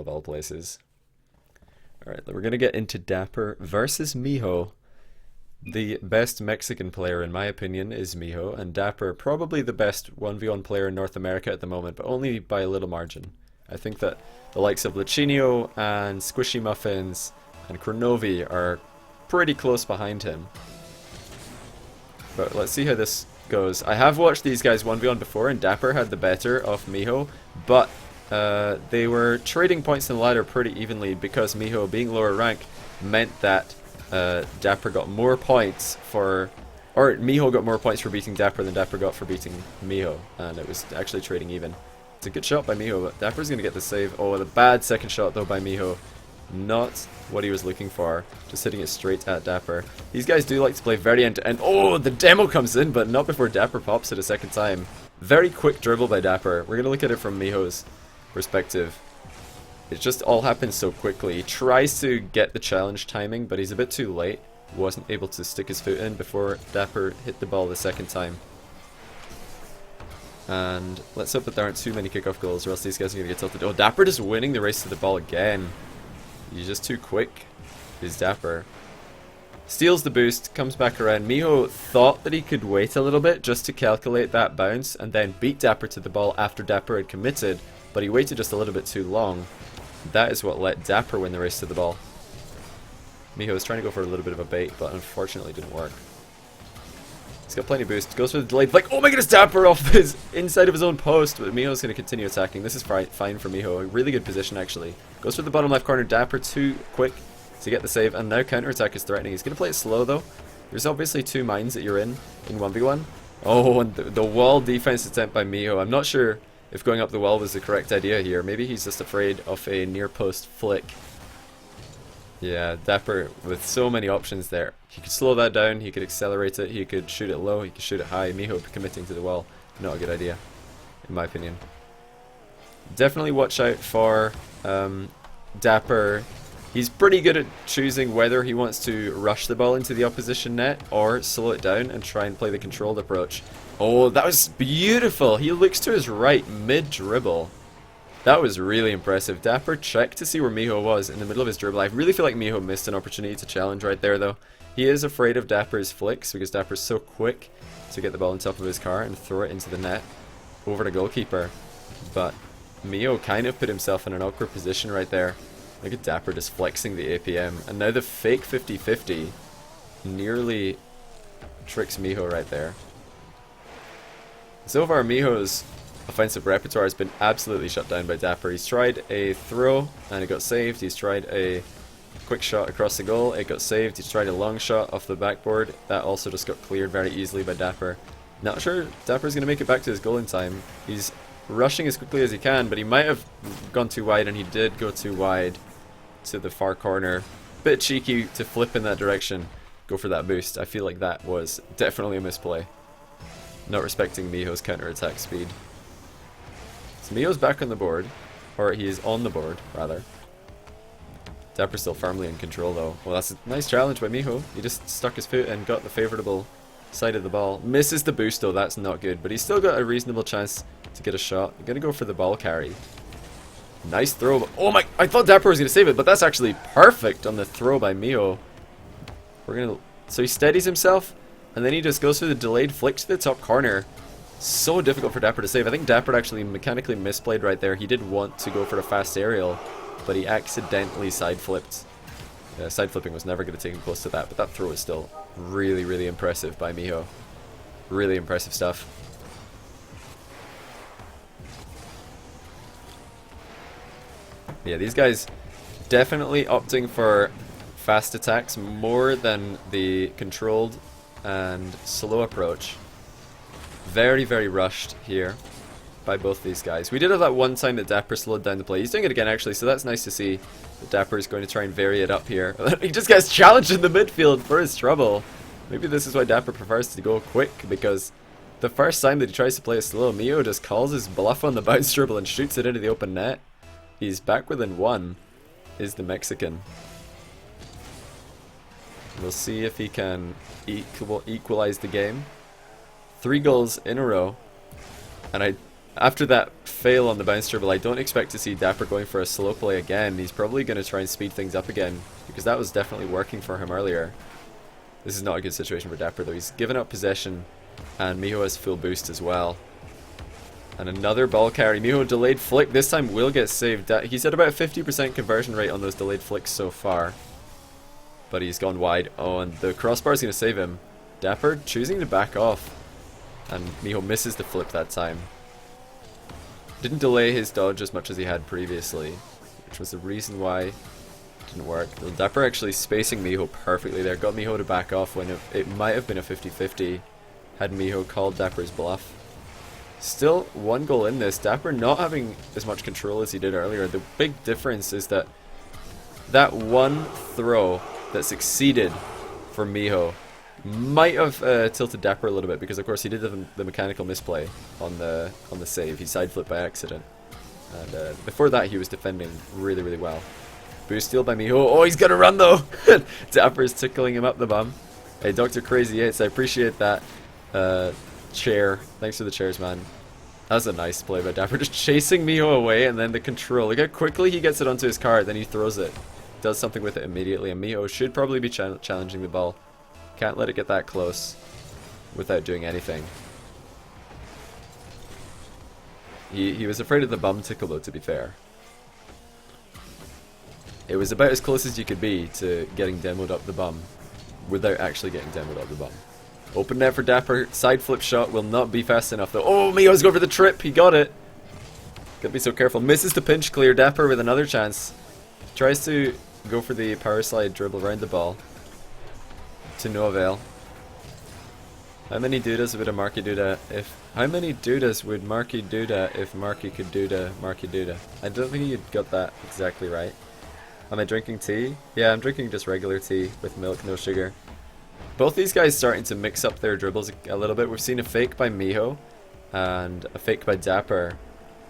of all places. Alright, we're going to get into Dappur versus Mijo. The best Mexican player, in my opinion, is Mijo, and Dappur probably the best 1v1 player in North America at the moment, but only by a little margin. I think that the likes of Lachinio and Squishy Muffins and Kronovi are pretty close behind him. But let's see how this goes. I have watched these guys 1v1 before, and Dappur had the better of Mijo, but they were trading points in the ladder pretty evenly because Mijo, being lower rank, meant that Dappur got more points for, or Mijo got more points for beating Dappur than Dappur got for beating Mijo, and it was actually trading even. It's a good shot by Mijo, but Dappur's going to get the save. Oh, the bad second shot though by Mijo. Not what he was looking for, just hitting it straight at Dappur. These guys do like to play very end-to-end. Oh, the demo comes in, but not before Dappur pops it a second time. Very quick dribble by Dappur. We're going to look at it from Mijo's perspective. It just all happens so quickly. He tries to get the challenge timing, but he's a bit too late. Wasn't able to stick his foot in before Dappur hit the ball the second time. And let's hope that there aren't too many kickoff goals, or else these guys are going to get tilted. Oh, Dappur just winning the race to the ball again. He's just too quick, is Dappur. Steals the boost, comes back around. Mijo thought that he could wait a little bit just to calculate that bounce and then beat Dappur to the ball after Dappur had committed, but he waited just a little bit too long. That is what let Dappur win the race to the ball. Mijo was trying to go for a little bit of a bait, but unfortunately didn't work. He's got plenty of boost, goes for the delayed flick. Oh my goodness, Dappur off his inside of his own post, but Mijo's going to continue attacking. This is fine for Mijo. A really good position actually. Goes for the bottom left corner. Dappur too quick to get the save, and now counterattack is threatening. He's going to play it slow though. There's obviously two mines that you're in 1v1. Oh, and the wall defense attempt by Mijo. I'm not sure if going up the wall was the correct idea here. Maybe he's just afraid of a near post flick. Yeah, Dappur with so many options there. He could slow that down, he could accelerate it, he could shoot it low, he could shoot it high. Mijo committing to the wall, not a good idea, in my opinion. Definitely watch out for Dappur. He's pretty good at choosing whether he wants to rush the ball into the opposition net or slow it down and try and play the controlled approach. Oh, that was beautiful! He looks to his right mid-dribble. That was really impressive. Dappur checked to see where Mijo was in the middle of his dribble. I really feel like Mijo missed an opportunity to challenge right there though. He is afraid of Dappur's flicks because Dappur's so quick to get the ball on top of his car and throw it into the net over the goalkeeper. But Mijo kind of put himself in an awkward position right there. Look at Dappur just flexing the APM. And now the fake 50-50 nearly tricks Mijo right there. So far Mijo's offensive repertoire has been absolutely shut down by Dappur. He's tried a throw and it got saved. He's tried a quick shot across the goal, it got saved. He's tried a long shot off the backboard, that also just got cleared very easily by Dappur. Not sure Dappur's going to make it back to his goal in time. He's rushing as quickly as he can, but he might have gone too wide, and he did go too wide to the far corner. Bit cheeky to flip in that direction, go for that boost. I feel like that was definitely a misplay. Not respecting Mijo's counter-attack speed. So Mijo's back on the board, or he is on the board, rather. Dappur's still firmly in control though. Well, that's a nice challenge by Mijo. He just stuck his foot and got the favourable side of the ball. Misses the boost though, that's not good, but he's still got a reasonable chance to get a shot. I'm gonna go for the ball carry. Nice throw, but oh my, I thought Dappur was gonna save it, but that's actually perfect on the throw by Mijo. So he steadies himself, and then he just goes for the delayed flick to the top corner. So difficult for Dappur to save. I think Dappur actually mechanically misplayed right there. He did want to go for a fast aerial, but he accidentally side flipped. Side flipping was never going to take him close to that, but that throw is still really, really impressive by Mijo. Really impressive stuff. Yeah, these guys definitely opting for fast attacks more than the controlled and slow approach. Very, very rushed here by both these guys. We did have that one time that Dappur slowed down the play. He's doing it again actually, so that's nice to see that Dappur is going to try and vary it up here. He just gets challenged in the midfield for his trouble. Maybe this is why Dappur prefers to go quick, because the first time that he tries to play it slow, Mijo just calls his bluff on the bounce dribble and shoots it into the open net. He's back within one, is the Mexican. We'll see if he can equalize the game. 3 goals in a row, and I After that fail on the bounce dribble, I don't expect to see Dappur going for a slow play again. He's probably going to try and speed things up again, because that was definitely working for him earlier. This is not a good situation for Dappur though. He's given up possession, and Mijo has full boost as well. And another ball carry. Mijo delayed flick. This time will get saved. He's at about a 50% conversion rate on those delayed flicks so far. But he's gone wide. Oh, and the crossbar is going to save him. Dappur choosing to back off. And Mijo misses the flip that time. Didn't delay his dodge as much as he had previously, which was the reason why it didn't work. Dappur actually spacing Mijo perfectly there. Got Mijo to back off when it might have been a 50-50 had Mijo called Dappur's bluff. Still one goal in this. Dappur not having as much control as he did earlier. The big difference is that that one throw that succeeded for Mijo might have tilted Dappur a little bit, because of course he did the mechanical misplay on the save. He side flipped by accident, and before that he was defending really, really well. Boost steal by Mijo. Oh, he's gonna run though. Dappur is tickling him up the bum. Hey, Dr. Crazy 8s, I appreciate that. Chair. Thanks for the chairs, man. That's a nice play by Dappur. Just chasing Mijo away, and then the control. Look how quickly he gets it onto his card, then he throws it. Does something with it immediately, and Mijo should probably be challenging the ball. Can't let it get that close without doing anything. He was afraid of the bum tickle though, to be fair. It was about as close as you could be to getting demoed up the bum without actually getting demoed up the bum. Open net for Dappur. Side flip shot will not be fast enough though. Oh, Mijo's going for the trip. He got it. Gotta be so careful. Misses the pinch clear. Dappur with another chance. Tries to go for the power slide dribble around the ball. To no avail. How many dudas would a Marky Duda if... How many dudas would Marky Duda if Marky could Duda Marky Duda? I don't think you got that exactly right. Am I drinking tea? Yeah, I'm drinking just regular tea with milk, no sugar. Both these guys starting to mix up their dribbles a little bit. We've seen a fake by Mijo and a fake by Dappur,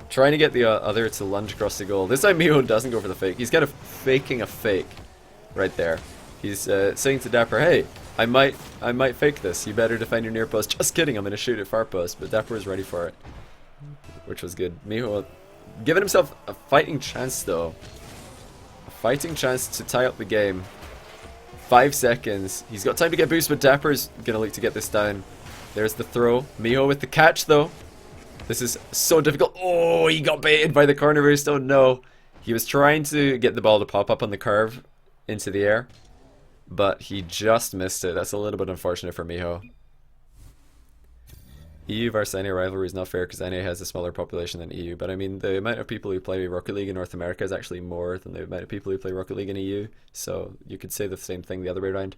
trying to get the other to lunge across the goal. This time Mijo doesn't go for the fake. He's kind of faking a fake right there. He's saying to Dappur, hey, I might fake this. You better defend your near post. Just kidding, I'm going to shoot at far post. But Dappur is ready for it, which was good. Mijo giving himself a fighting chance though. A fighting chance to tie up the game. 5 seconds. He's got time to get boost, but Dappur's gonna look to get this down. There's the throw. Mijo with the catch though. This is so difficult. Oh, he got baited by the corner boost. Oh no. He was trying to get the ball to pop up on the curve into the air, but he just missed it. That's a little bit unfortunate for Mijo. EU versus NA rivalry is not fair because NA has a smaller population than EU, but I mean the amount of people who play Rocket League in North America is actually more than the amount of people who play Rocket League in EU, so you could say the same thing the other way around.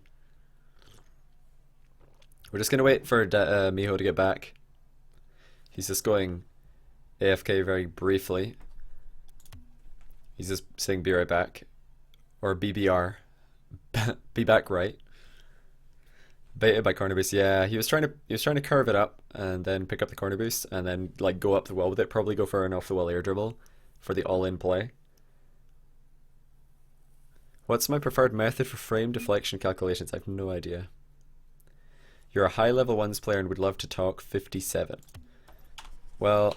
We're just going to wait for Mijo to get back. He's just going AFK very briefly. He's just saying be right back, or BBR, be back right. Baited by corner boost. Yeah, he was trying to curve it up and then pick up the corner boost and then like go up the wall with it. Probably go for an off the wall air dribble for the all-in play. What's my preferred method for frame deflection calculations? I have no idea. You're a high level ones player and would love to talk 57. Well,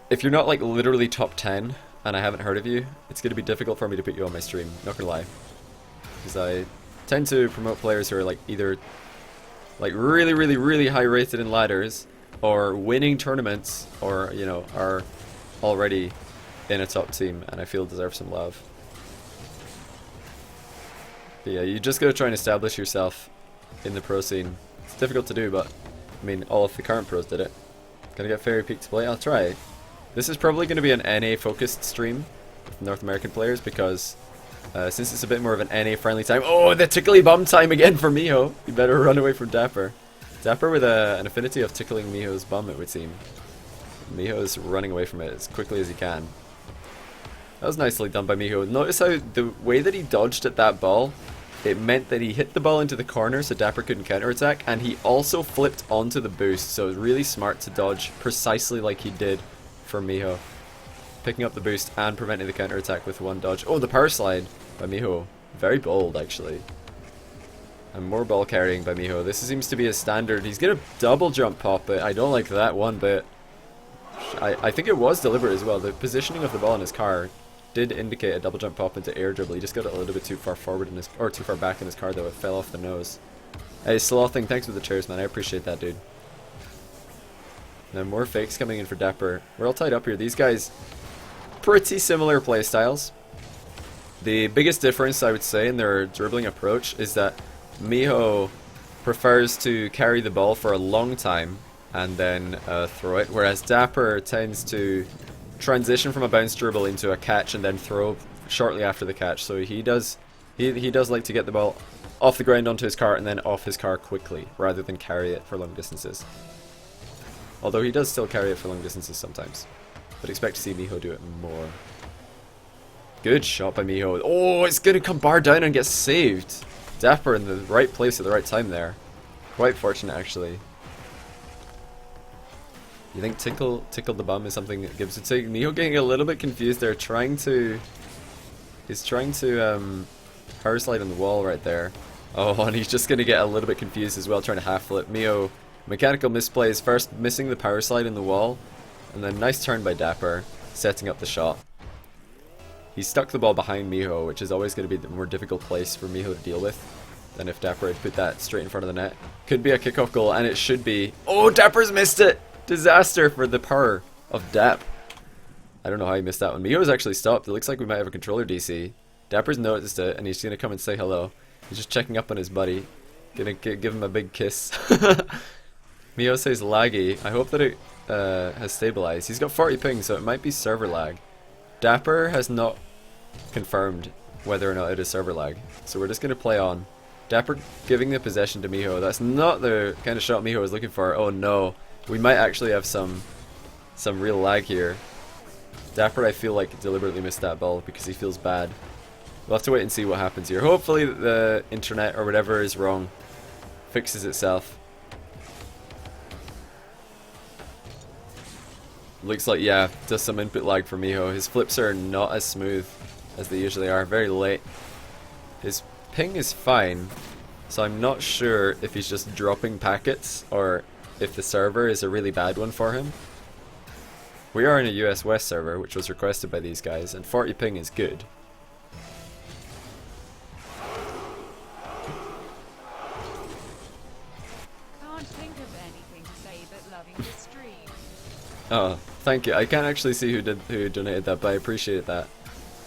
if you're not like literally top 10 and I haven't heard of you, it's going to be difficult for me to put you on my stream. Not gonna lie, because I tend to promote players who are like either like really high rated in ladders or winning tournaments, or you know, are already in a top team and I feel deserve some love. But yeah, you just gotta try and establish yourself in the pro scene. It's difficult to do, but I mean all of the current pros did it. Gonna get Fairy Peak to play? I'll try. This is probably gonna be an NA focused stream with North American players because since it's a bit more of an NA friendly time. Oh, the tickly bum time again for Mijo. You better run away from Dappur. Dappur with an affinity of tickling Mijo's bum, it would seem. Mijo is running away from it as quickly as he can. That was nicely done by Mijo. Notice how the way that he dodged at that ball, it meant that he hit the ball into the corner so Dappur couldn't counterattack, and he also flipped onto the boost, so it was really smart to dodge precisely like he did for Mijo. Picking up the boost and preventing the counterattack with one dodge. Oh, the power slide by Mijo. Very bold, actually. And more ball carrying by Mijo. This seems to be a standard. He's going to double jump pop it. I don't like that one bit. I think it was deliberate as well. The positioning of the ball in his car did indicate a double jump pop into air dribble. He just got it a little bit too far forward in his, or too far back in his car though. It fell off the nose. Hey, Slothing, thanks for the chairs, man. I appreciate that, dude. Now more fakes coming in for Dappur. We're all tied up here. These guys, pretty similar playstyles. The biggest difference, I would say, in their dribbling approach is that Mijo prefers to carry the ball for a long time and then throw it, whereas Dappur tends to transition from a bounce dribble into a catch and then throw shortly after the catch. So he does like to get the ball off the ground onto his car and then off his car quickly, rather than carry it for long distances. Although he does still carry it for long distances sometimes. But expect to see Mijo do it more. Good shot by Mijo. Oh, it's going to come bar down and get saved. Dappur in the right place at the right time there. Quite fortunate, actually. You think tickle the bum is something that gives it to Mijo getting a little bit confused there, he's trying to power slide on the wall right there. Oh, and he's just gonna get a little bit confused as well, trying to half flip. Mijo, mechanical misplays, first missing the power slide in the wall, and then nice turn by Dappur, setting up the shot. He stuck the ball behind Mijo, which is always going to be the more difficult place for Mijo to deal with than if Dappur had put that straight in front of the net. Could be a kickoff goal, and it should be. Oh, Dappur's missed it! Disaster for the power of Dapp. I don't know how he missed that one. Mijo's actually stopped. It looks like we might have a controller DC. Dappur's noticed it, and he's going to come and say hello. He's just checking up on his buddy. Gonna give him a big kiss. Mijo says laggy. I hope that it has stabilized. He's got 40 ping, so it might be server lag. Dappur has not confirmed whether or not it is server lag, so we're just going to play on. Dappur giving the possession to Mijo. That's not the kind of shot Mijo was looking for. Oh no, we might actually have some real lag here. Dappur, I feel like, deliberately missed that ball because he feels bad. We'll have to wait and see what happens here. Hopefully the internet or whatever is wrong fixes itself. Looks like, yeah, just some input lag for Mijo. His flips are not as smooth as they usually are, very late. His ping is fine, so I'm not sure if he's just dropping packets or if the server is a really bad one for him. We are in a US West server, which was requested by these guys, and 40 ping is good. Can't think of anything to say but loving the stream. Oh, thank you. I can't actually see who donated that, but I appreciate that.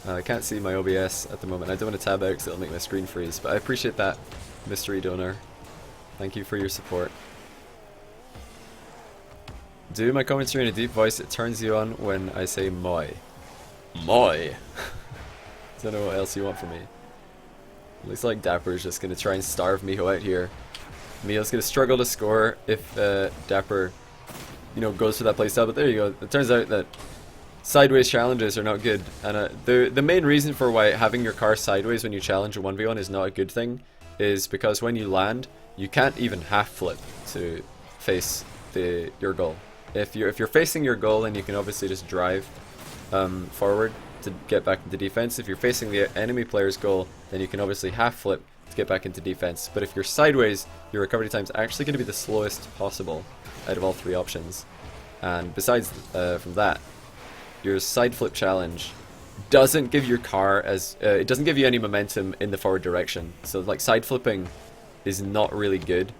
I can't see my OBS at the moment. I don't want to tab out because it'll make my screen freeze, but I appreciate that, mystery donor. Thank you for your support. Do my commentary in a deep voice. It turns you on when I say moi. Moi! Don't know what else you want from me. Looks like Dappur's just going to try and starve Mijo out here. Mijo's going to struggle to score if Dappur, you know, goes for that playstyle, but there you go. It turns out that sideways challenges are not good, and the main reason for why having your car sideways when you challenge a 1v1 is not a good thing is because when you land, you can't even half flip to face your goal. If you're facing your goal, then you can obviously just drive forward to get back into defense. If you're facing the enemy player's goal, then you can obviously half flip to get back into defense. But if you're sideways, your recovery time is actually going to be the slowest possible out of all three options. And besides from that, your side flip challenge doesn't give your car it doesn't give you any momentum in the forward direction. So like side flipping is not really good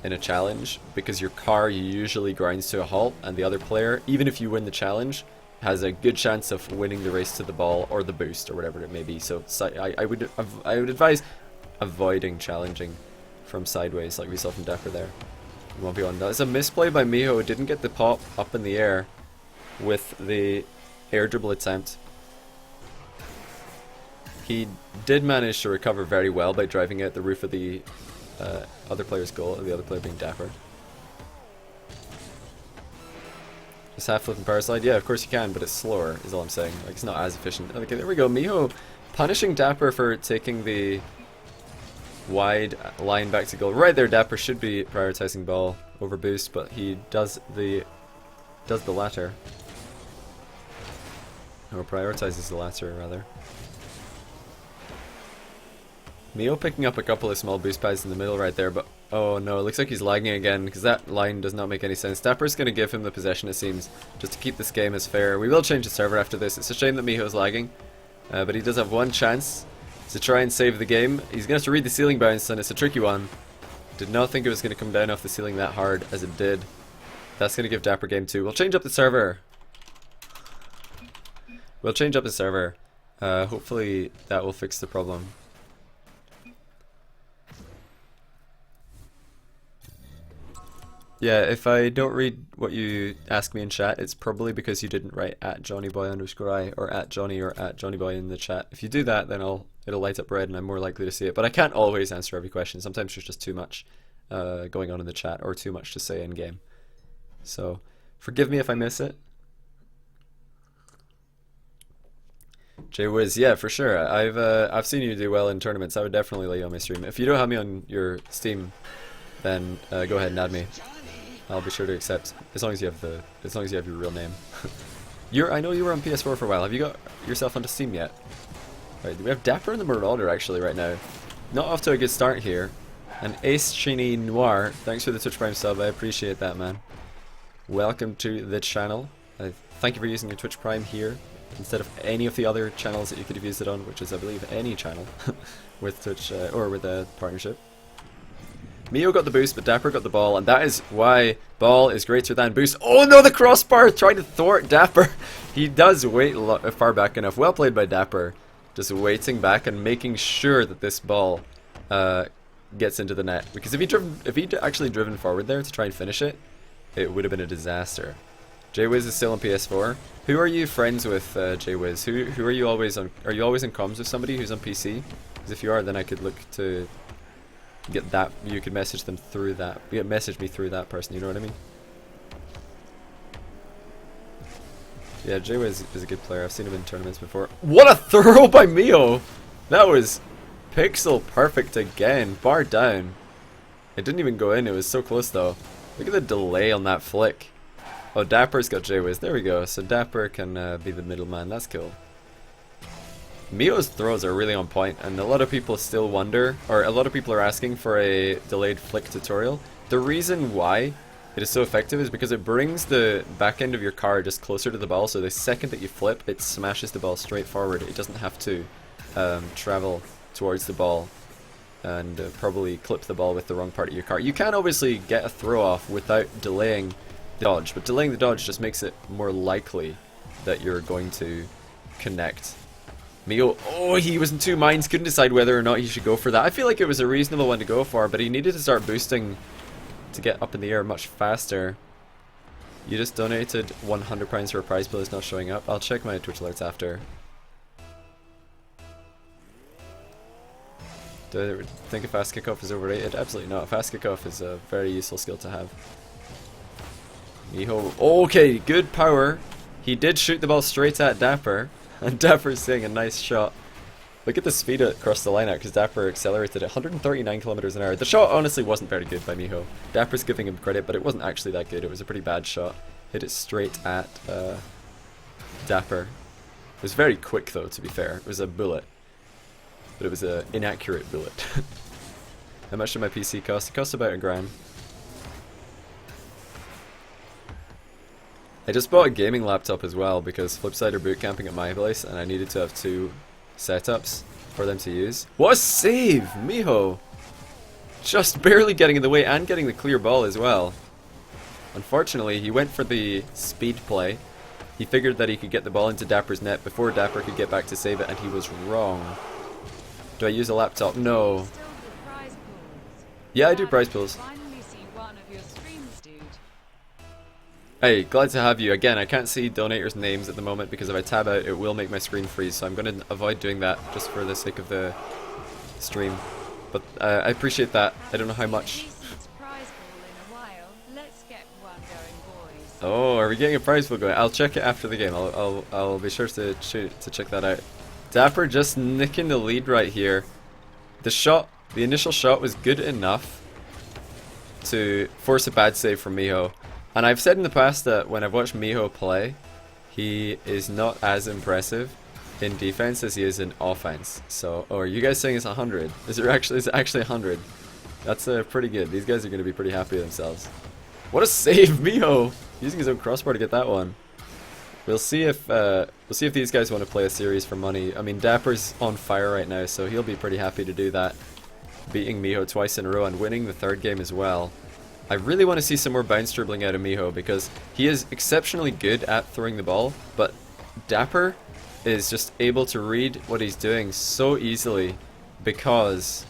in a challenge because your car usually grinds to a halt, and the other player, even if you win the challenge, has a good chance of winning the race to the ball or the boost or whatever it may be. So I would advise avoiding challenging from sideways like we saw from Dappur there. 1v1. That's a misplay by Mijo. Didn't get the pop up in the air with the air dribble attempt. He did manage to recover very well by driving out the roof of the other player's goal, the other player being Dappur. Just half flip and power slide? Yeah, of course you can, but it's slower, is all I'm saying. Like, it's not as efficient. Okay, there we go. Mijo punishing Dappur for taking the wide line back to goal. Right there, Dappur should be prioritizing ball over boost, but he does the latter. Or prioritizes the latter, rather. Mijo picking up a couple of small boost pads in the middle right there, but Oh no, it looks like he's lagging again because that line does not make any sense. Dapper's going to give him the possession, it seems, just to keep this game as fair. We will change the server after this. It's a shame that Mijo's lagging, but he does have one chance to try and save the game. He's going to have to read the ceiling bounce, and it's a tricky one. Did not think it was going to come down off the ceiling that hard as it did. That's going to give Dapper game 2. We'll change up the server. We'll change up the server. Hopefully that will fix the problem. Yeah, if I don't read what you ask me in chat, it's probably because you didn't write @JohnnyBoy_I or @Johnny or @JohnnyBoy in the chat. If you do that, then it'll light up red and I'm more likely to see it. But I can't always answer every question. Sometimes there's just too much going on in the chat or too much to say in game. So forgive me if I miss it. JWiz, yeah, for sure. I've seen you do well in tournaments. I would definitely let you on my stream. If you don't have me on your Steam, then go ahead and add me. I'll be sure to accept, as long as you have your real name. I know you were on PS4 for a while. Have you got yourself onto Steam yet? Right, we have Dappur in the Marauder actually right now. Not off to a good start here. And Ace Chini Noir, thanks for the Twitch Prime sub. I appreciate that, man. Welcome to the channel. Thank you for using your Twitch Prime here instead of any of the other channels that you could have used it on, which is, I believe, any channel with Twitch or with a partnership. Mijo got the boost, but Dappur got the ball, and that is why ball is greater than boost. Oh no, the crossbar trying to thwart Dappur. He does wait far back enough. Well played by Dappur. Just waiting back and making sure that this ball gets into the net. Because if he'd actually driven forward there to try and finish it, it would have been a disaster. JWiz is still on PS4. Who are you friends with, JWiz? Who are you always on? Are you always in comms with somebody who's on PC? Because if you are, then I could look to get that. You could message them through that. Yeah, message me through that person. You know what I mean? Yeah, JWiz is a good player. I've seen him in tournaments before. What a throw by Mijo! That was pixel perfect again. Bar down. It didn't even go in. It was so close though. Look at the delay on that flick. Oh, Dappur's got JWiz. There we go. So Dappur can be the middleman. That's cool. Mijo's throws are really on point, and a lot of people still wonder, or a lot of people are asking for a delayed flick tutorial. The reason why it is so effective is because it brings the back end of your car just closer to the ball, so the second that you flip, it smashes the ball straight forward. It doesn't have to travel towards the ball and probably clip the ball with the wrong part of your car. You can obviously get a throw off without delaying the dodge, but delaying the dodge just makes it more likely that you're going to connect. Mijo, oh, he was in two minds, couldn't decide whether or not he should go for that. I feel like it was a reasonable one to go for, but he needed to start boosting to get up in the air much faster. You just donated £100 for a prize pool is not showing up. I'll check my Twitch alerts after. Do I think a fast kickoff is overrated? Absolutely not. A fast kickoff is a very useful skill to have. Mijo, okay, good power. He did shoot the ball straight at Dappur, and Dappur's seeing a nice shot. Look at the speed across the line out, because Dappur accelerated at 139 kilometers an hour. The shot honestly wasn't very good by Mijo. Dappur's giving him credit, but it wasn't actually that good. It was a pretty bad shot. Hit it straight at Dappur. It was very quick though, to be fair. It was a bullet. But it was an inaccurate bullet. How much did my PC cost? It cost about £1,000. I just bought a gaming laptop as well because Flipside are bootcamping at my place and I needed to have two setups for them to use. What a save! Mijo! Just barely getting in the way and getting the clear ball as well. Unfortunately, he went for the speed play. He figured that he could get the ball into Dappur's net before Dappur could get back to save it, and he was wrong. Do I use a laptop? No. Yeah, I do prize pools. Hey, glad to have you. Again, I can't see donators' names at the moment because if I tab out, it will make my screen freeze. So I'm going to avoid doing that just for the sake of the stream. But I appreciate that. I don't know how much. Oh, are we getting a prize pool going? I'll check it after the game. I'll be sure to check that out. Dappur just nicking the lead right here. The initial shot was good enough to force a bad save from Mijo. And I've said in the past that when I've watched Mijo play, he is not as impressive in defense as he is in offense. So, oh, are you guys saying it's 100? Is it actually 100? That's pretty good. These guys are going to be pretty happy with themselves. What a save, Mijo! Using his own crossbar to get that one. We'll see if these guys want to play a series for money. I mean, Dappur's on fire right now, so he'll be pretty happy to do that. Beating Mijo twice in a row and winning the third game as well. I really want to see some more bounce dribbling out of Mijo because he is exceptionally good at throwing the ball, but Dappur is just able to read what he's doing so easily because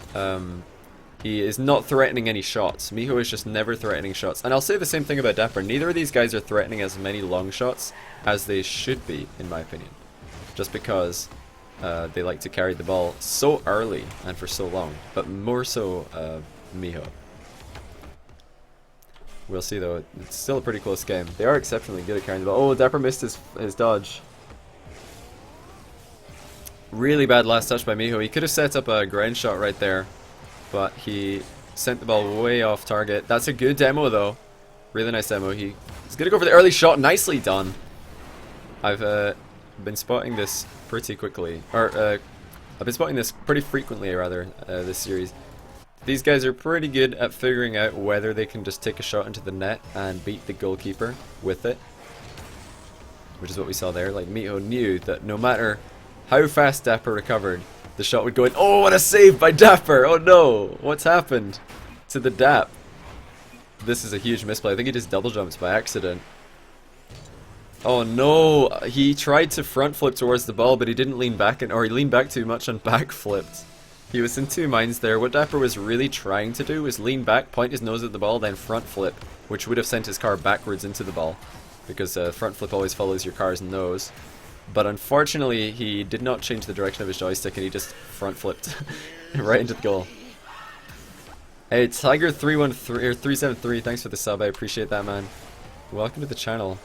he is not threatening any shots. Mijo is just never threatening shots. And I'll say the same thing about Dappur. Neither of these guys are threatening as many long shots as they should be, in my opinion. Just because they like to carry the ball so early and for so long. But more so Mijo. We'll see though. It's still a pretty close game. They are exceptionally good at carrying the ball. Oh, Dappur missed his dodge. Really bad last touch by Mijo. He could have set up a ground shot right there, but he sent the ball way off target. That's a good demo though. Really nice demo. He's gonna go for the early shot. Nicely done. I've been spotting this pretty quickly, or I've been spotting this pretty frequently rather, this series. These guys are pretty good at figuring out whether they can just take a shot into the net and beat the goalkeeper with it, which is what we saw there. Like, Mijo knew that no matter how fast Dappur recovered, the shot would go in. Oh, what a save by Dappur! Oh no! What's happened to the Dapp? This is a huge misplay. I think he just double jumps by accident. Oh no! He tried to front flip towards the ball, but he didn't lean back, or he leaned back too much and back flipped. He was in two minds there. What Dappur was really trying to do was lean back, point his nose at the ball, then front flip, which would have sent his car backwards into the ball, because front flip always follows your car's nose. But unfortunately, he did not change the direction of his joystick, and he just front flipped right into the goal. Hey, Tiger313 or 373, thanks for the sub. I appreciate that, man. Welcome to the channel.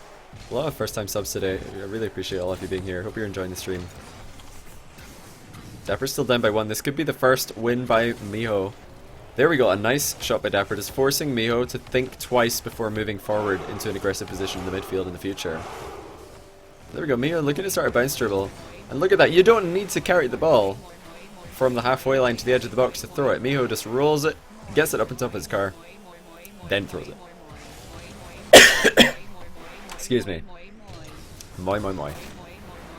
A lot of first-time subs today. I really appreciate all of you being here. Hope you're enjoying the stream. Dappur's still down by 1. This could be the first win by Mijo. There we go, a nice shot by Dappur, just forcing Mijo to think twice before moving forward into an aggressive position in the midfield in the future. There we go, Mijo looking to start a bounce dribble. And look at that, you don't need to carry the ball from the halfway line to the edge of the box to throw it. Mijo just rolls it, gets it up on top of his car, then throws it. Excuse me. Moi moi moi.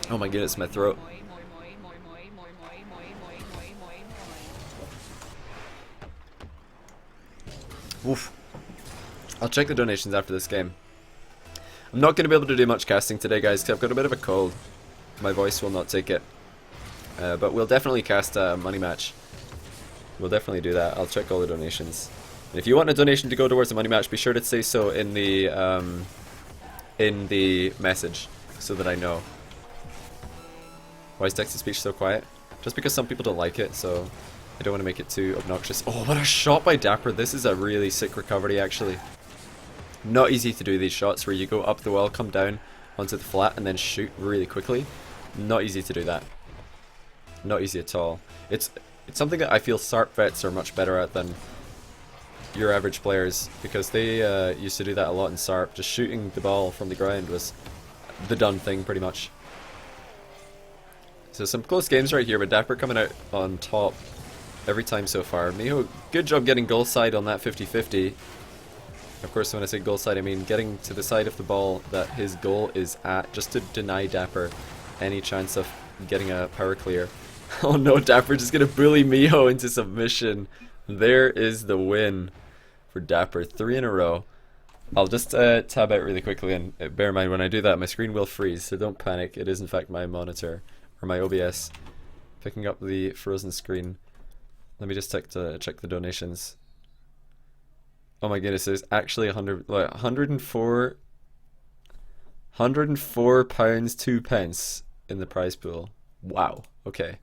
Oh my goodness, my throat. Oof. I'll check the donations after this game. I'm not going to be able to do much casting today, guys, because I've got a bit of a cold. My voice will not take it. But we'll definitely cast a money match. We'll definitely do that. I'll check all the donations. And if you want a donation to go towards a money match, be sure to say so in the message, so that I know. Why is text-to-speech so quiet? Just because some people don't like it, so I don't want to make it too obnoxious. Oh, what a shot by Dappur. This is a really sick recovery, actually. Not easy to do these shots where you go up the wall, come down onto the flat, and then shoot really quickly. Not easy to do that. Not easy at all. It's something that I feel SARP vets are much better at than your average players, because they used to do that a lot in SARP. Just shooting the ball from the ground was the done thing, pretty much. So some close games right here, but Dappur coming out on top every time so far. Mijo, good job getting goal side on that 50-50. Of course, when I say goal side, I mean getting to the side of the ball that his goal is at, just to deny Dappur any chance of getting a power clear. Oh no, Dappur just gonna bully Mijo into submission. There is the win for Dappur, 3 in a row. I'll just tab out really quickly, and bear in mind when I do that my screen will freeze, so don't panic. It is in fact my monitor, or my OBS, picking up the frozen screen. Let me just check the donations. Oh my goodness, there's actually 104 pounds 2 pence in the prize pool. Wow. Okay.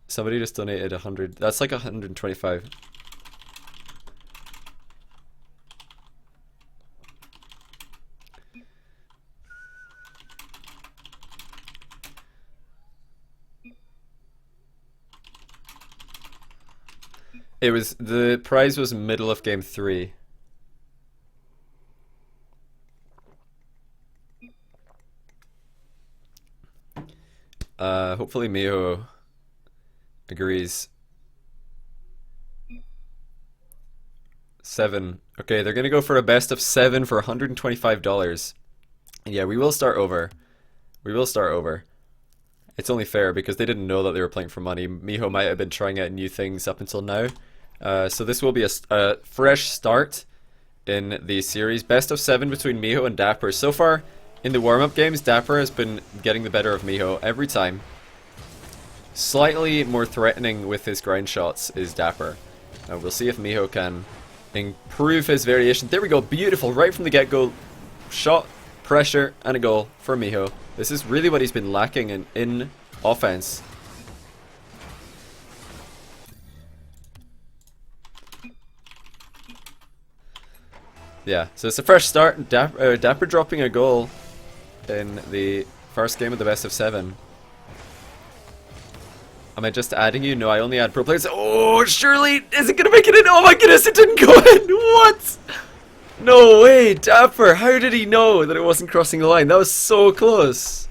Somebody just donated 100. That's like 125. It was, the prize was middle of game 3. Hopefully Mijo agrees. 7. Okay, they're gonna go for a best of 7 for $125. Yeah, we will start over. We will start over. It's only fair because they didn't know that they were playing for money. Mijo might have been trying out new things up until now. So this will be a fresh start in the series. Best of 7 between Mijo and Dappur. So far, in the warm-up games, Dappur has been getting the better of Mijo every time. Slightly more threatening with his grind shots is Dappur. We'll see if Mijo can improve his variation. There we go, beautiful, right from the get-go. Shot, pressure, and a goal for Mijo. This is really what he's been lacking in offense. Yeah, so it's a fresh start. Dappur dropping a goal in the first game of the best of 7. Am I just adding you? No, I only add pro players. Oh, surely is it gonna make it in? Oh my goodness, it didn't go in. What? No way, Dappur. How did he know that it wasn't crossing the line? That was so close.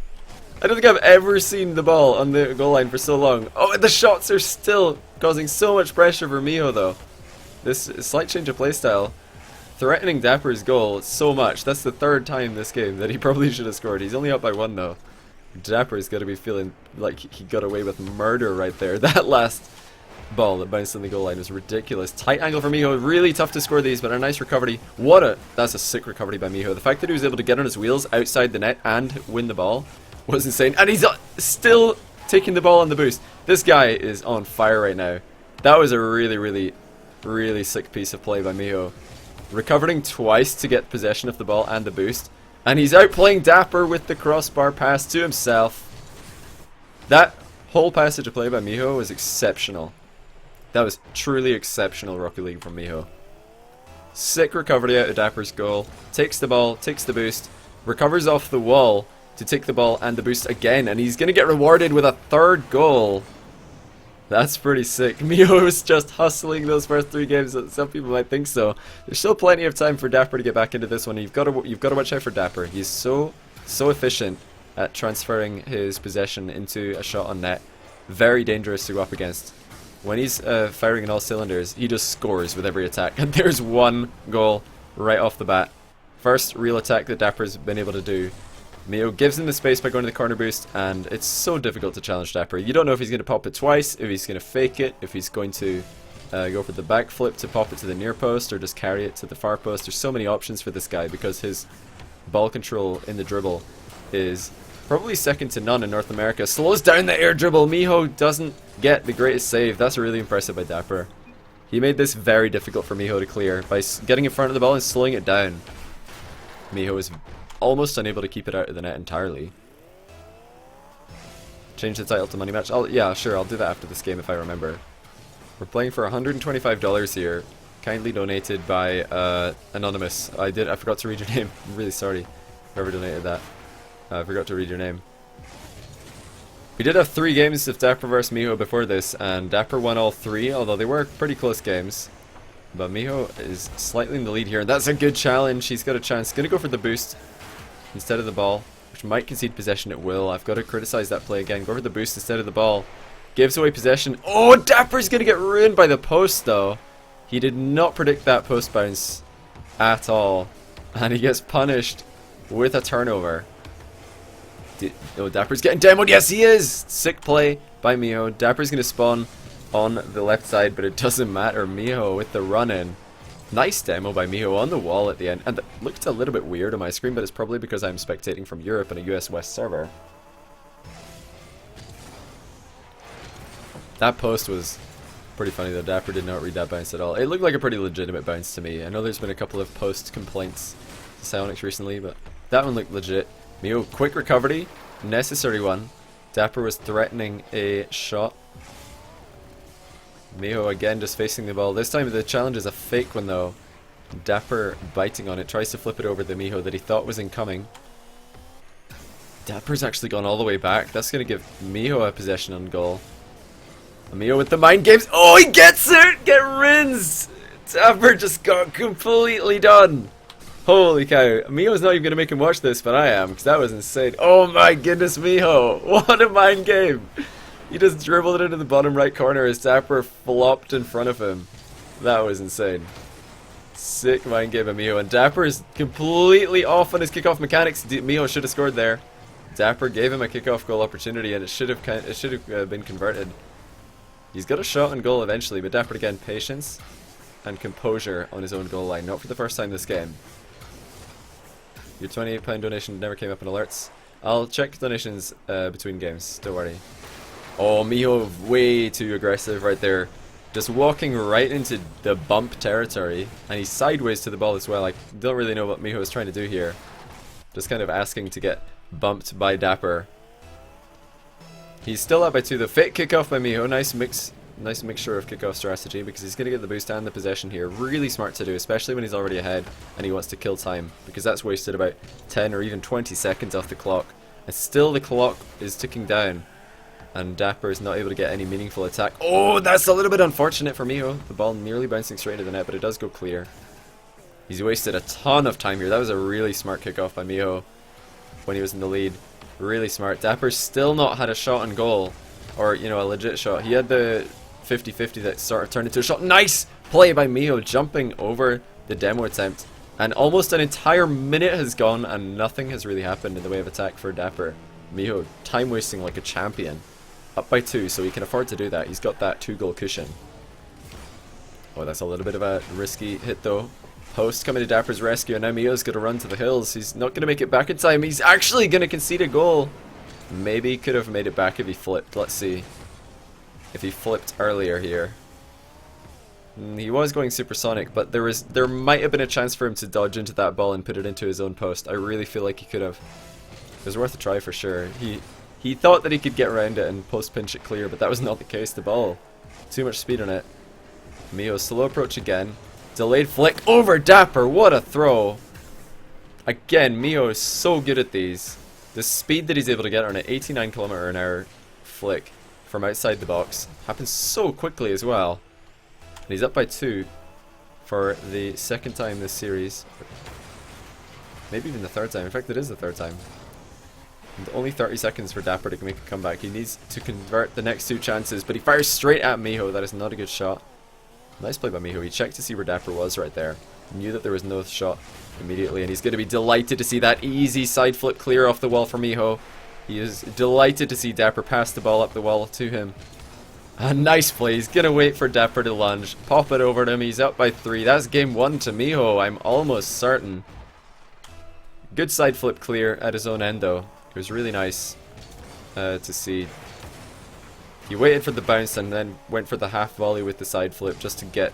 I don't think I've ever seen the ball on the goal line for so long. Oh, and the shots are still causing so much pressure for Mijo, though. This slight change of playstyle. Threatening Dappur's goal so much. That's the 3rd time this game that he probably should have scored. He's only up by 1 though. Dappur's got to be feeling like he got away with murder right there. That last ball that bounced on the goal line was ridiculous. Tight angle for Mijo. Really tough to score these, but a nice recovery. That's a sick recovery by Mijo. The fact that he was able to get on his wheels outside the net and win the ball was insane. And he's still taking the ball on the boost. This guy is on fire right now. That was a really, really, really sick piece of play by Mijo. Recovering twice to get possession of the ball and the boost. And he's outplaying Dappur with the crossbar pass to himself. That whole passage of play by Mijo was exceptional. That was truly exceptional Rocket League from Mijo. Sick recovery out of Dappur's goal. Takes the ball, takes the boost, recovers off the wall to take the ball and the boost again. And he's going to get rewarded with a 3rd goal. That's pretty sick. Mijo was just hustling those first 3 games. Some people might think so. There's still plenty of time for Dappur to get back into this one. You've got to watch out for Dappur. He's so efficient at transferring his possession into a shot on net. Very dangerous to go up against. When he's firing in all cylinders, he just scores with every attack. And there's 1 goal right off the bat. First real attack that Dappur's been able to do. Mijo gives him the space by going to the corner boost, and it's so difficult to challenge Dappur. You don't know if he's going to pop it twice, if he's going to fake it, if he's going to go for the backflip to pop it to the near post, or just carry it to the far post. There's so many options for this guy because his ball control in the dribble is probably second to none in North America. Slows down the air dribble. Mijo doesn't get the greatest save. That's really impressive by Dappur. He made this very difficult for Mijo to clear by getting in front of the ball and slowing it down. Mijo is almost unable to keep it out of the net entirely. Change the title to money match. Yeah, sure, I'll do that after this game if I remember. We're playing for $125 here, kindly donated by Anonymous. I forgot to read your name. I'm really sorry, whoever donated that. I forgot to read your name. We did have 3 games of Dappur vs Mijo before this, and Dappur won all 3, although they were pretty close games. But Mijo is slightly in the lead here, and that's a good challenge. He's got a chance. Gonna go for the boost instead of the ball, which might concede possession at will. I've got to criticize that play again. Go for the boost instead of the ball. Gives away possession. Oh, Dappur's going to get ruined by the post, though. He did not predict that post bounce at all. And he gets punished with a turnover. Oh, Dappur's getting demoed. Yes, he is! Sick play by Mijo. Dappur's going to spawn on the left side, but it doesn't matter. Mijo with the run-in. Nice demo by Mijo on the wall at the end. And it looked a little bit weird on my screen, but it's probably because I'm spectating from Europe on a US West server. That post was pretty funny though. Dappur did not read that bounce at all. It looked like a pretty legitimate bounce to me. I know there's been a couple of post complaints to Psionics recently, but that one looked legit. Mijo, quick recovery. Necessary one. Dappur was threatening a shot. Mijo again just facing the ball. This time the challenge is a fake one though. Dappur biting on it, tries to flip it over the Mijo that he thought was incoming. Dappur's actually gone all the way back. That's going to give Mijo a possession on goal. Mijo with the mind games. Oh, he gets it! Get rinsed! Dappur just got completely done. Holy cow. Mijo's not even going to make him watch this, but I am, because that was insane. Oh my goodness, Mijo. What a mind game. He just dribbled it into the bottom right corner as Dappur flopped in front of him. That was insane. Sick mind game by Mijo, and Dappur is completely off on his kickoff mechanics. Mijo should have scored there. Dappur gave him a kickoff goal opportunity, and it should have been converted. He's got a shot on goal eventually, but Dappur again, patience and composure on his own goal line. Not for the first time this game. Your £28 donation never came up in alerts. I'll check donations between games. Don't worry. Oh, Mijo way too aggressive right there. Just walking right into the bump territory, and he's sideways to the ball as well. I don't really know what Mijo is trying to do here. Just kind of asking to get bumped by Dappur. He's still up by 2 though. Fake kickoff by Mijo. Nice mixture of kickoff strategy, because he's going to get the boost and the possession here. Really smart to do, especially when he's already ahead and he wants to kill time, because that's wasted about 10 or even 20 seconds off the clock. And still the clock is ticking down. And Dappur is not able to get any meaningful attack. Oh, that's a little bit unfortunate for Mijo. The ball nearly bouncing straight into the net, but it does go clear. He's wasted a ton of time here. That was a really smart kickoff by Mijo when he was in the lead. Really smart. Dappur's still not had a shot on goal. Or, you know, a legit shot. He had the 50-50 that sort of turned into a shot. Nice play by Mijo, jumping over the demo attempt. And almost an entire minute has gone and nothing has really happened in the way of attack for Dappur. Mijo time wasting like a champion. Up by 2, so he can afford to do that. He's got that 2-goal cushion. Oh, that's a little bit of a risky hit though. Post coming to Dappur's rescue, and now Mijo's going to run to the hills. He's not going to make it back in time. He's actually going to concede a goal. Maybe he could have made it back if he flipped. Let's see. If he flipped earlier here. He was going supersonic, but there might have been a chance for him to dodge into that ball and put it into his own post. I really feel like he could have. It was worth a try for sure. He thought that he could get around it and post pinch it clear, but that was not the case. The ball, too much speed on it. Mijo, slow approach again. Delayed flick over Dappur. What a throw. Again, Mijo is so good at these. The speed that he's able to get on an 89km/h flick from outside the box happens so quickly as well. And he's up by 2 for the second time this series. Maybe even the third time. In fact, it is the third time. And only 30 seconds for Dappur to make a comeback. He needs to convert the next 2 chances, but he fires straight at Mijo. That is not a good shot. Nice play by Mijo. He checked to see where Dappur was right there. He knew that there was no shot immediately, and he's going to be delighted to see that easy side flip clear off the wall for Mijo. He is delighted to see Dappur pass the ball up the wall to him. A nice play. He's going to wait for Dappur to lunge. Pop it over to him. He's up by 3. That's game 1 to Mijo, I'm almost certain. Good side flip clear at his own end though. It was really nice to see. He waited for the bounce and then went for the half volley with the side flip just to get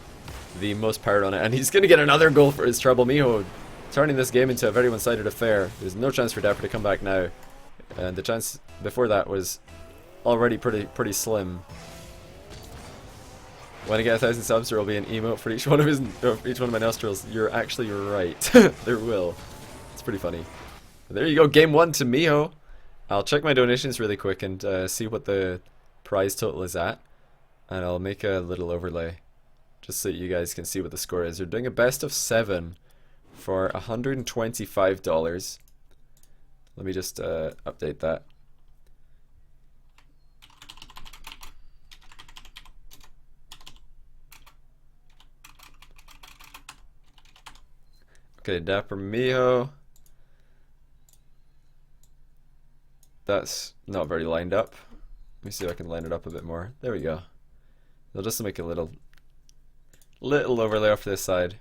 the most power on it. And he's going to get another goal for his trouble. Mijo turning this game into a very one-sided affair. There's no chance for Dappur to come back now. And the chance before that was already pretty slim. When I get 1,000 subs, there will be an emote for each one of my nostrils. You're actually right. There will. It's pretty funny. There you go, game 1 to Mijo. I'll check my donations really quick and see what the prize total is at. And I'll make a little overlay just so you guys can see what the score is. We're doing a best of 7 for $125. Let me just update that. Okay, Dappur Mijo. That's not very lined up. Let me see if I can line it up a bit more. There we go. I'll just make a little overlay off to this side.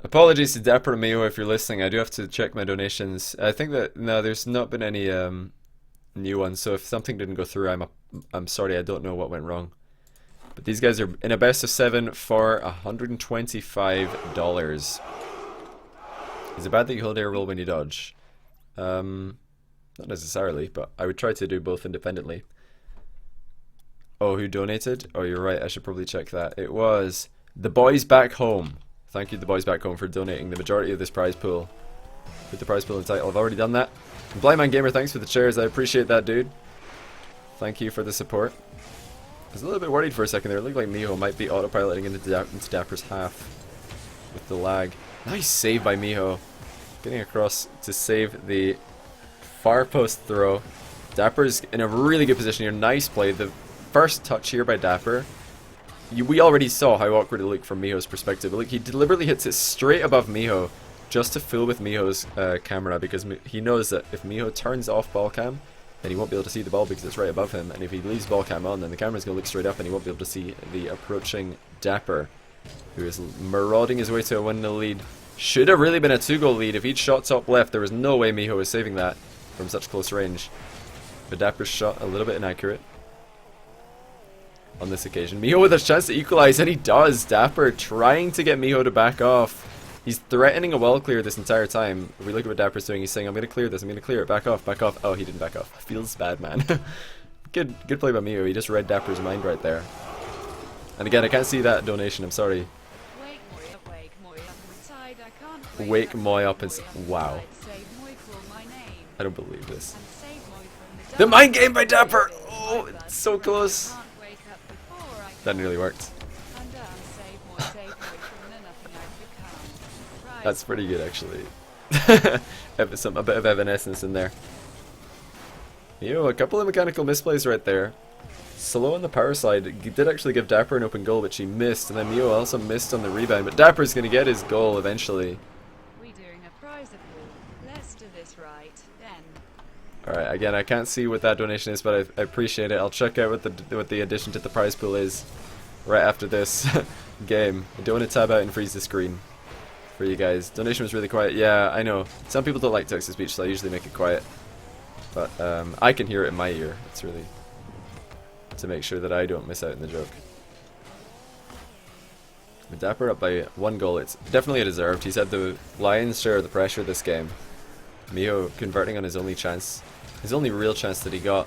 Apologies to Dappur and Mijo if you're listening. I do have to check my donations. I think that no, there's not been any new ones. So if something didn't go through, I'm sorry. I don't know what went wrong. But these guys are in a best of 7 for $125. Is it bad that you hold air roll when you dodge? Not necessarily, but I would try to do both independently. Oh, who donated? Oh, you're right. I should probably check that. It was the boys back home. Thank you, the boys back home, for donating the majority of this prize pool. With the prize pool in the title, I've already done that. And Blindman Gamer, thanks for the chairs. I appreciate that, dude. Thank you for the support. I was a little bit worried for a second there. It looked like Mijo might be autopiloting into Dappur's half with the lag. Nice save by Mijo. Getting across to save the far post throw. Dappur's in a really good position here. Nice play. The first touch here by Dappur. we already saw how awkward it looked from Mijo's perspective. But look, he deliberately hits it straight above Mijo just to fool with Mijo's camera, because he knows that if Mijo turns off ball cam, then he won't be able to see the ball because it's right above him. And if he leaves ball cam on, then the camera's going to look straight up and he won't be able to see the approaching Dappur, who is marauding his way to a 1-0 lead. Should have really been a 2-goal lead. If he'd shot top left, there was no way Mijo was saving that from such close range. But Dappur's shot a little bit inaccurate on this occasion. Mijo with a chance to equalize, and he does. Dappur trying to get Mijo to back off. He's threatening a well clear this entire time. If we look at what Dappur's doing, he's saying, I'm going to clear this, I'm going to clear it, back off, back off. Oh, he didn't back off. Feels bad, man. Good play by Mijo. He just read Dappur's mind right there. And again, I can't see that donation, I'm sorry. Wake Moy up and... Wow. I don't believe this. The mind game by Dappur! Oh, it's so close. That nearly worked. That's pretty good, actually. A bit of evanescence in there. A couple of mechanical misplays right there. Slow on the power side. He did actually give Dappur an open goal, but she missed. And then Mijo also missed on the rebound. But Dappur's going to get his goal eventually. Alright, again, I can't see what that donation is, but I appreciate it. I'll check out what the addition to the prize pool is right after this game. I don't want to tab out and freeze the screen for you guys. Donation was really quiet. Yeah, I know. Some people don't like text-to-speech, so I usually make it quiet. But I can hear it in my ear. It's really to make sure that I don't miss out on the joke. With Dappur up by 1 goal, it's definitely a deserved. He's had the lion's share of the pressure this game. Mijo converting on his only chance. His only real chance that he got.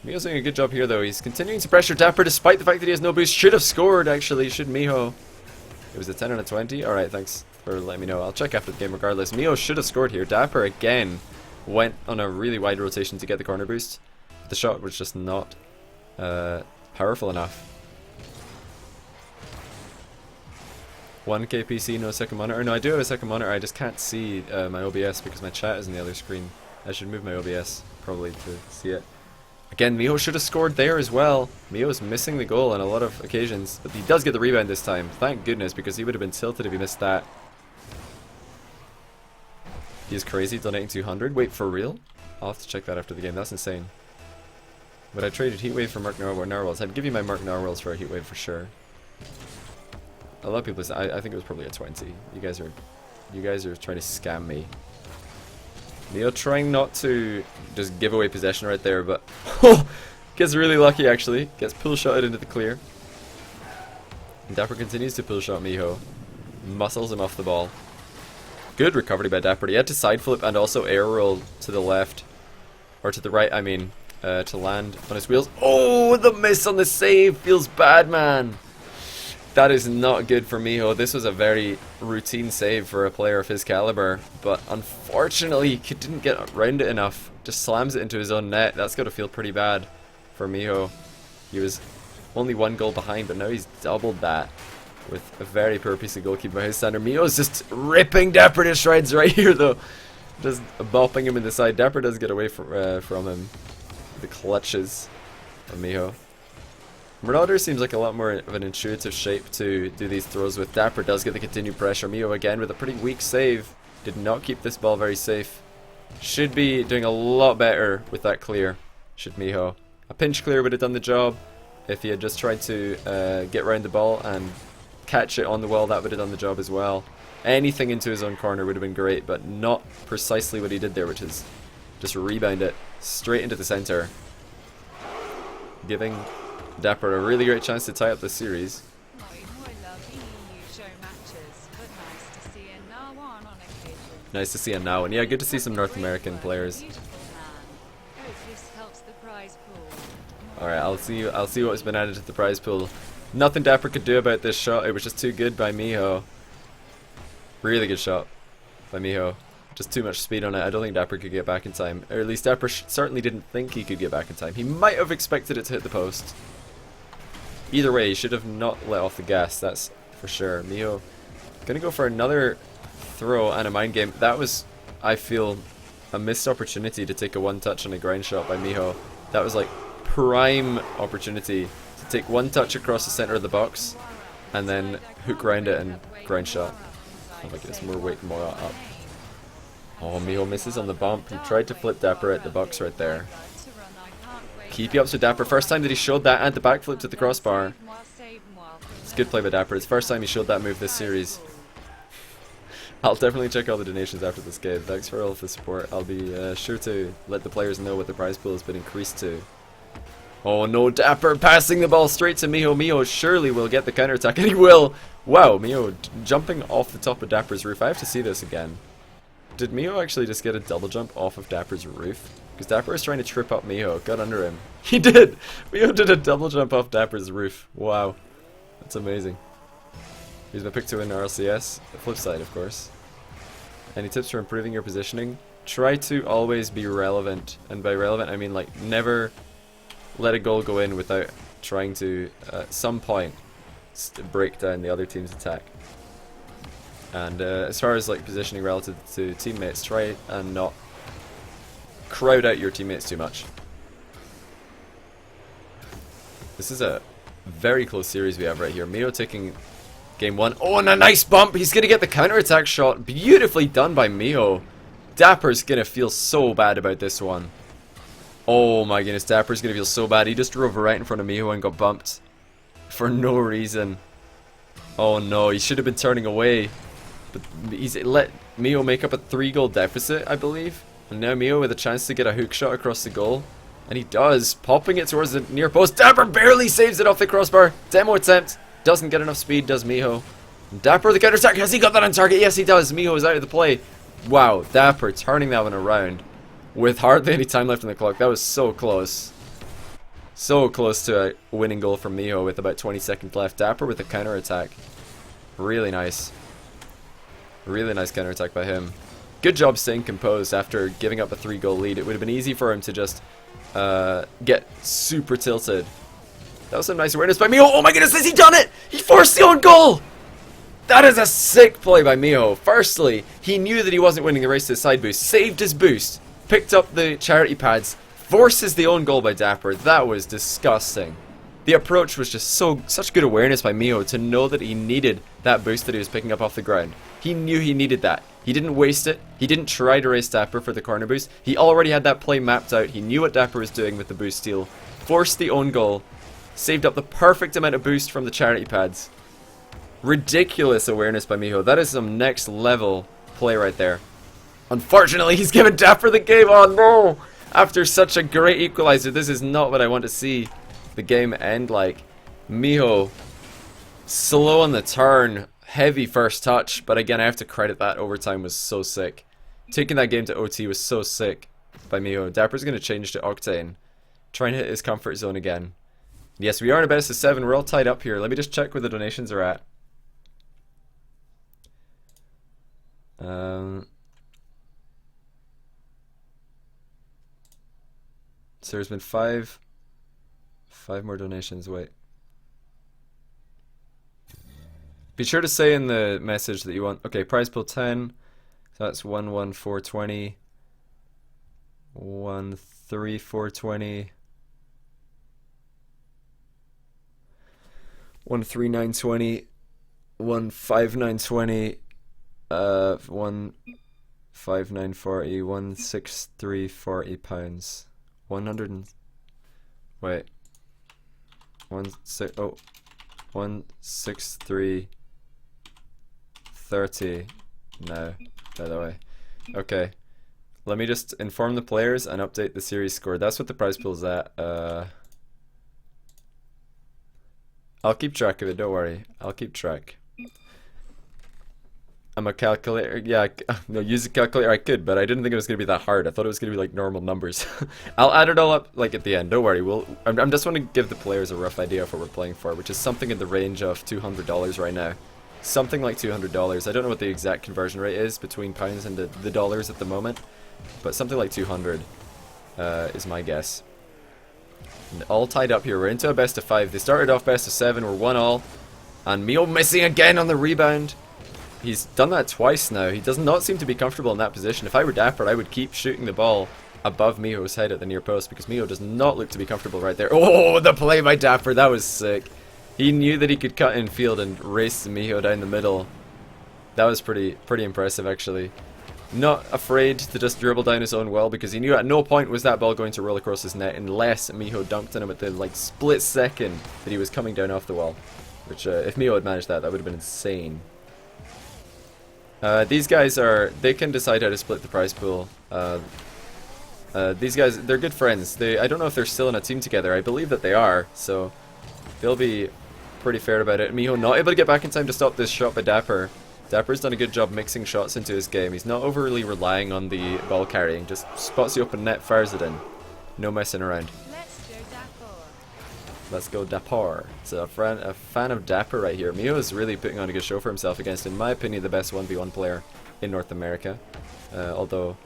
Mijo's doing a good job here though. He's continuing to pressure Dappur despite the fact that he has no boost. Should have scored actually, should Mijo. It was a 10 and a 20. Alright, thanks for letting me know. I'll check after the game regardless. Mijo should have scored here. Dappur again went on a really wide rotation to get the corner boost. The shot was just not powerful enough. 1K PC, no second monitor. No, I do have a second monitor. I just can't see my OBS because my chat is on the other screen. I should move my OBS probably to see it. Again, Mijo should have scored there as well. Mijo's missing the goal on a lot of occasions, but he does get the rebound this time. Thank goodness, because he would have been tilted if he missed that. He is crazy, donating 200. Wait, for real? I'll have to check that after the game. That's insane. But I traded Heatwave for Mark Narwhals. I'd give you my Mark Narwhals for a Heatwave for sure. A lot of people say, I think it was probably a 20. You guys are trying to scam me. Mijo trying not to just give away possession right there, but gets really lucky actually. Gets pull shotted into the clear. And Dappur continues to pull shot Mijo. Muscles him off the ball. Good recovery by Dappur. He had to side flip and also air roll to the left. Or to the right, I mean. To land on his wheels. Oh, the miss on the save. Feels bad, man. That is not good for Mijo. This was a very routine save for a player of his caliber, but unfortunately he didn't get around it enough. Just slams it into his own net. That's got to feel pretty bad for Mijo. He was only 1 goal behind, but now he's doubled that with a very poor piece of goalkeeping by his center. Mijo's just ripping Dappur to shreds right here, though. Just bopping him in the side. Dappur does get away from him. The clutches of Mijo. Marauder seems like a lot more of an intuitive shape to do these throws with. Dappur does get the continued pressure. Mijo again with a pretty weak save. Did not keep this ball very safe. Should be doing a lot better with that clear. Should Mijo. A pinch clear would have done the job. If he had just tried to get around the ball and catch it on the wall, that would have done the job as well. Anything into his own corner would have been great, but not precisely what he did there, which is just rebound it straight into the center. Giving Dappur a really great chance to tie up this series. Nice to see a now one. Yeah, good to see some North American players. Alright, I'll see what's been added to the prize pool. Nothing Dappur could do about this shot. It was just too good by Mijo. Really good shot by Mijo. Just too much speed on it. I don't think Dappur could get back in time. Or at least Dappur certainly didn't think he could get back in time. He might have expected it to hit the post. Either way, he should have not let off the gas, that's for sure. Mijo gonna go for another throw and a mind game. That was, I feel, a missed opportunity to take a one touch on a grind shot by Mijo. That was like prime opportunity to take one touch across the center of the box, and then hook round it and ground shot. Oh my goodness, more weight, more up. Oh, Mijo misses on the bump. He tried to flip Dappur at the box right there. Keepy ups with Dappur. First time that he showed that and the backflip to the crossbar. It's a good play by Dappur. It's the first time he showed that move this series. I'll definitely check all the donations after this game. Thanks for all of the support. I'll be sure to let the players know what the prize pool has been increased to. Oh no, Dappur passing the ball straight to Mijo. Mijo surely will get the counter attack, and he will. Wow, Mijo jumping off the top of Dappur's roof. I have to see this again. Did Mijo actually just get a double jump off of Dappur's roof? Because Dappur is trying to trip up Mijo. Got under him. He did! Mijo did a double jump off Dappur's roof. Wow. That's amazing. Here's my pick to win RLCS. The flip side, of course. Any tips for improving your positioning? Try to always be relevant. And by relevant, I mean like never let a goal go in without trying to, at some point, break down the other team's attack. And as far as like positioning relative to teammates, try and not crowd out your teammates too much. This is a very close series we have right here. Mijo taking game 1. Oh, and a nice bump! He's gonna get the counter-attack shot. Beautifully done by Mijo. Dappur's gonna feel so bad about this one. Oh my goodness, Dappur's gonna feel so bad. He just drove right in front of Mijo and got bumped. For no reason. Oh no, he should have been turning away. But he's let Mijo make up a 3-goal deficit, I believe. And now Mijo with a chance to get a hook shot across the goal. And he does, popping it towards the near post. Dappur barely saves it off the crossbar. Demo attempt. Doesn't get enough speed, does Mijo. Dappur the counter attack. Has he got that on target? Yes, he does. Mijo is out of the play. Wow, Dappur turning that one around with hardly any time left on the clock. That was so close. So close to a winning goal from Mijo with about 20 seconds left. Dappur with a counter attack. Really nice. Really nice counter attack by him. Good job staying composed after giving up a 3-goal lead. It would have been easy for him to just get super tilted. That was some nice awareness by Mijo. Oh my goodness, has he done it? He forced the own goal! That is a sick play by Mijo. Firstly, he knew that he wasn't winning the race to the side boost. Saved his boost. Picked up the charity pads. Forces the own goal by Dappur. That was disgusting. The approach was just such good awareness by Mijo to know that he needed that boost that he was picking up off the ground. He knew he needed that. He didn't waste it. He didn't try to race Dappur for the corner boost. He already had that play mapped out. He knew what Dappur was doing with the boost steal. Forced the own goal. Saved up the perfect amount of boost from the charity pads. Ridiculous awareness by Mijo. That is some next level play right there. Unfortunately, he's given Dappur the game. Oh no! After such a great equalizer, this is not what I want to see the game end like. Mijo, slow on the turn, heavy first touch, but again I have to credit that. Overtime was so sick. Taking that game to OT was so sick by Mijo. Dappur's going to change to Octane. Trying to hit his comfort zone again. Yes, we are in a best of 7. We're all tied up here. Let me just check where the donations are at. So there's been five more donations. Wait. Be sure to say in the message that you want. Okay, prize pool 10. So that's 11420. 13420. 13920. 15920. 15940. 16340 pounds. 100 and wait. 16330 now, by the way. Okay. Let me just inform the players and update the series score. That's what the prize pool is at. I'll keep track of it, don't worry. I'll keep track. I'm a calculator. Yeah, no, use a calculator. I could, but I didn't think it was going to be that hard. I thought it was going to be like normal numbers. I'll add it all up like at the end. Don't worry. I'm just want to give the players a rough idea of what we're playing for, which is something in the range of $200 right now. Something like $200. I don't know what the exact conversion rate is between pounds and the dollars at the moment, but something like 200 is my guess. And all tied up here. We're into a best of 5. They started off best of 7. We're 1-1, and Mijo missing again on the rebound. He's done that twice now. He does not seem to be comfortable in that position. If I were Dappur, I would keep shooting the ball above Mijo's head at the near post because Mijo does not look to be comfortable right there. Oh, the play by Dappur, that was sick. He knew that he could cut in field and race Mijo down the middle. That was pretty impressive actually. Not afraid to just dribble down his own well because he knew at no point was that ball going to roll across his net unless Mijo dunked on him at the like split second that he was coming down off the wall. Which if Mijo had managed that, that would have been insane. These guys they can decide how to split the prize pool. These guys, they're good friends. I don't know if they're still in a team together. I believe that they are, so they'll be pretty fair about it. Mijo not able to get back in time to stop this shot by Dappur. Dappur's done a good job mixing shots into his game. He's not overly relying on the ball carrying. Just spots the open net, fires it in. No messing around. Let's go Dappur. Let's go Dappur. It's a fan of Dappur right here. Mijo is really putting on a good show for himself against, in my opinion, the best 1v1 player in North America. Although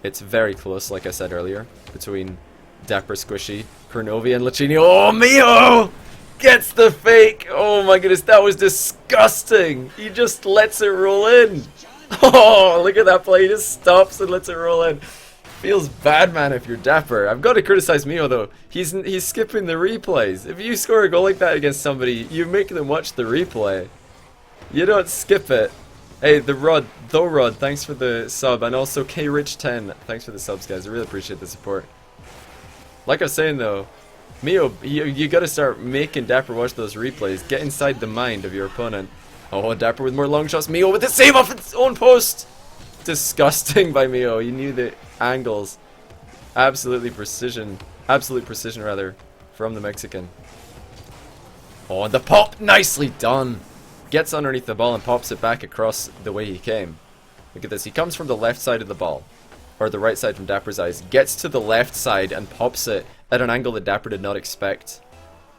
it's very close, like I said earlier, between Dappur, Squishy, Kurnovi, and Lacini. Oh, Mijo! Gets the fake! Oh my goodness, that was disgusting! He just lets it roll in! Oh, look at that play, he just stops and lets it roll in. Feels bad, man, if you're Dappur. I've got to criticize Mijo, though. He's skipping the replays. If you score a goal like that against somebody, you make them watch the replay. You don't skip it. Hey, Rod, thanks for the sub, and also KRich10, thanks for the subs, guys. I really appreciate the support. Like I was saying, though, Mijo, you gotta start making Dappur watch those replays. Get inside the mind of your opponent. Oh, Dappur with more long shots. Mijo with the save off its own post. Disgusting by Mijo. He knew the angles. Absolute precision rather, from the Mexican. Oh, and the pop, nicely done. Gets underneath the ball and pops it back across the way he came. Look at this. He comes from the left side of the ball, or the right side from Dappur's eyes. Gets to the left side and pops it at an angle that Dappur did not expect.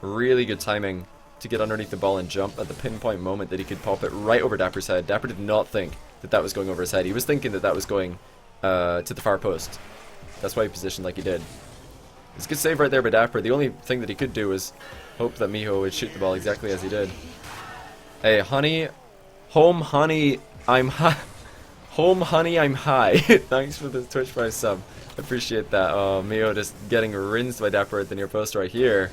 Really good timing to get underneath the ball and jump at the pinpoint moment that he could pop it right over Dappur's head. Dappur did not think that that was going over his head. He was thinking that that was going to the far post. That's why he positioned like he did. It's a good save right there by Dappur. The only thing that he could do was hope that Mijo would shoot the ball exactly as he did. Hey, honey, home honey, I'm high. Home honey, I'm high. Thanks for the Twitch Prime sub. Appreciate that. Oh, Mijo just getting rinsed by Dappur at the near post right here.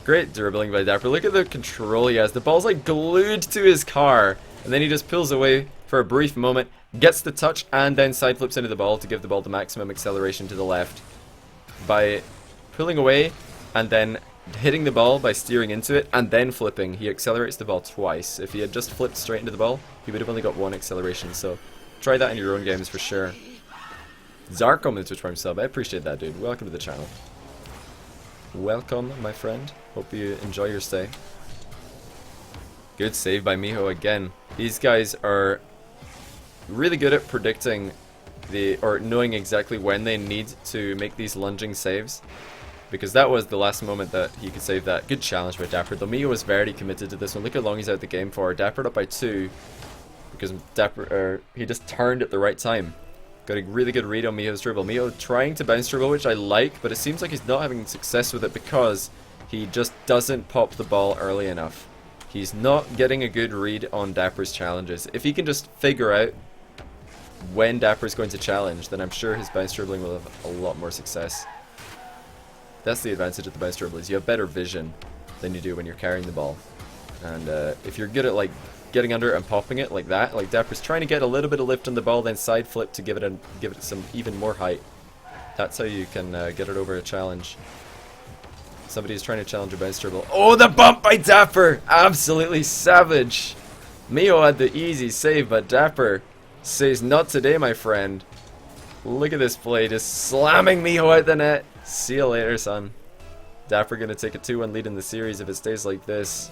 Great dribbling by Dappur. Look at the control he has. The ball's like glued to his car, and then he just pulls away for a brief moment, gets the touch, and then side flips into the ball to give the ball the maximum acceleration to the left. By pulling away and then hitting the ball by steering into it and then flipping, he accelerates the ball twice. If he had just flipped straight into the ball, he would have only got one acceleration. So try that in your own games for sure. Zarkom with the Twitch Prime sub. I appreciate that, dude. Welcome to the channel. Welcome, my friend. Hope you enjoy your stay. Good save by Mijo again. These guys are really good at predicting or knowing exactly when they need to make these lunging saves, because that was the last moment that he could save that. Good challenge by Dappur, though Mijo was very committed to this one. Look how long he's out the game for. Dappur up by 2 because he just turned at the right time. Got a really good read on Mijo's dribble. Mijo trying to bounce dribble, which I like, but it seems like he's not having success with it because he just doesn't pop the ball early enough. He's not getting a good read on Dappur's challenges. If he can just figure out when Dappur's going to challenge, then I'm sure his bounce dribbling will have a lot more success. That's the advantage of the bounce dribble, is you have better vision than you do when you're carrying the ball. And if you're good at like getting under it and popping it like that, like Dappur's trying to get a little bit of lift on the ball, then side flip to give it some even more height. That's how you can get it over a challenge. Somebody's trying to challenge a bounce dribble. Oh, the bump by Dappur! Absolutely savage! Mijo had the easy save, but Dappur says, not today, my friend. Look at this play, just slamming Mijo out the net. See you later, son. Dappur gonna take a 2-1 lead in the series if it stays like this.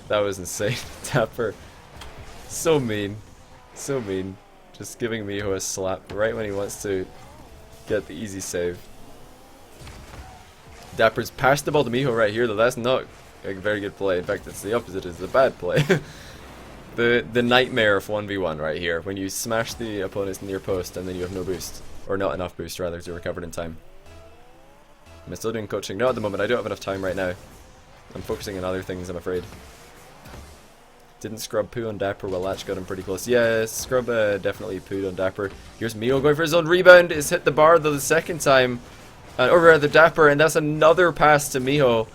That was insane. Dappur, so mean. So mean. Just giving Mijo a slap right when he wants to get the easy save. Dappur's passed the ball to Mijo right here, though. That's not a very good play. In fact, it's the opposite. It's a bad play. The nightmare of 1v1 right here, when you smash the opponent's near post and then you have no boost, or not enough boost rather, to recover it in time. Am I still doing coaching? No, at the moment. I don't have enough time right now. I'm focusing on other things, I'm afraid. Didn't Scrub poo on Dappur while Latch got him pretty close. Yeah, Scrub definitely pooed on Dappur. Here's Mijo going for his own rebound. It's hit the bar though the second time. Over at the Dappur, and that's another pass to Mijo.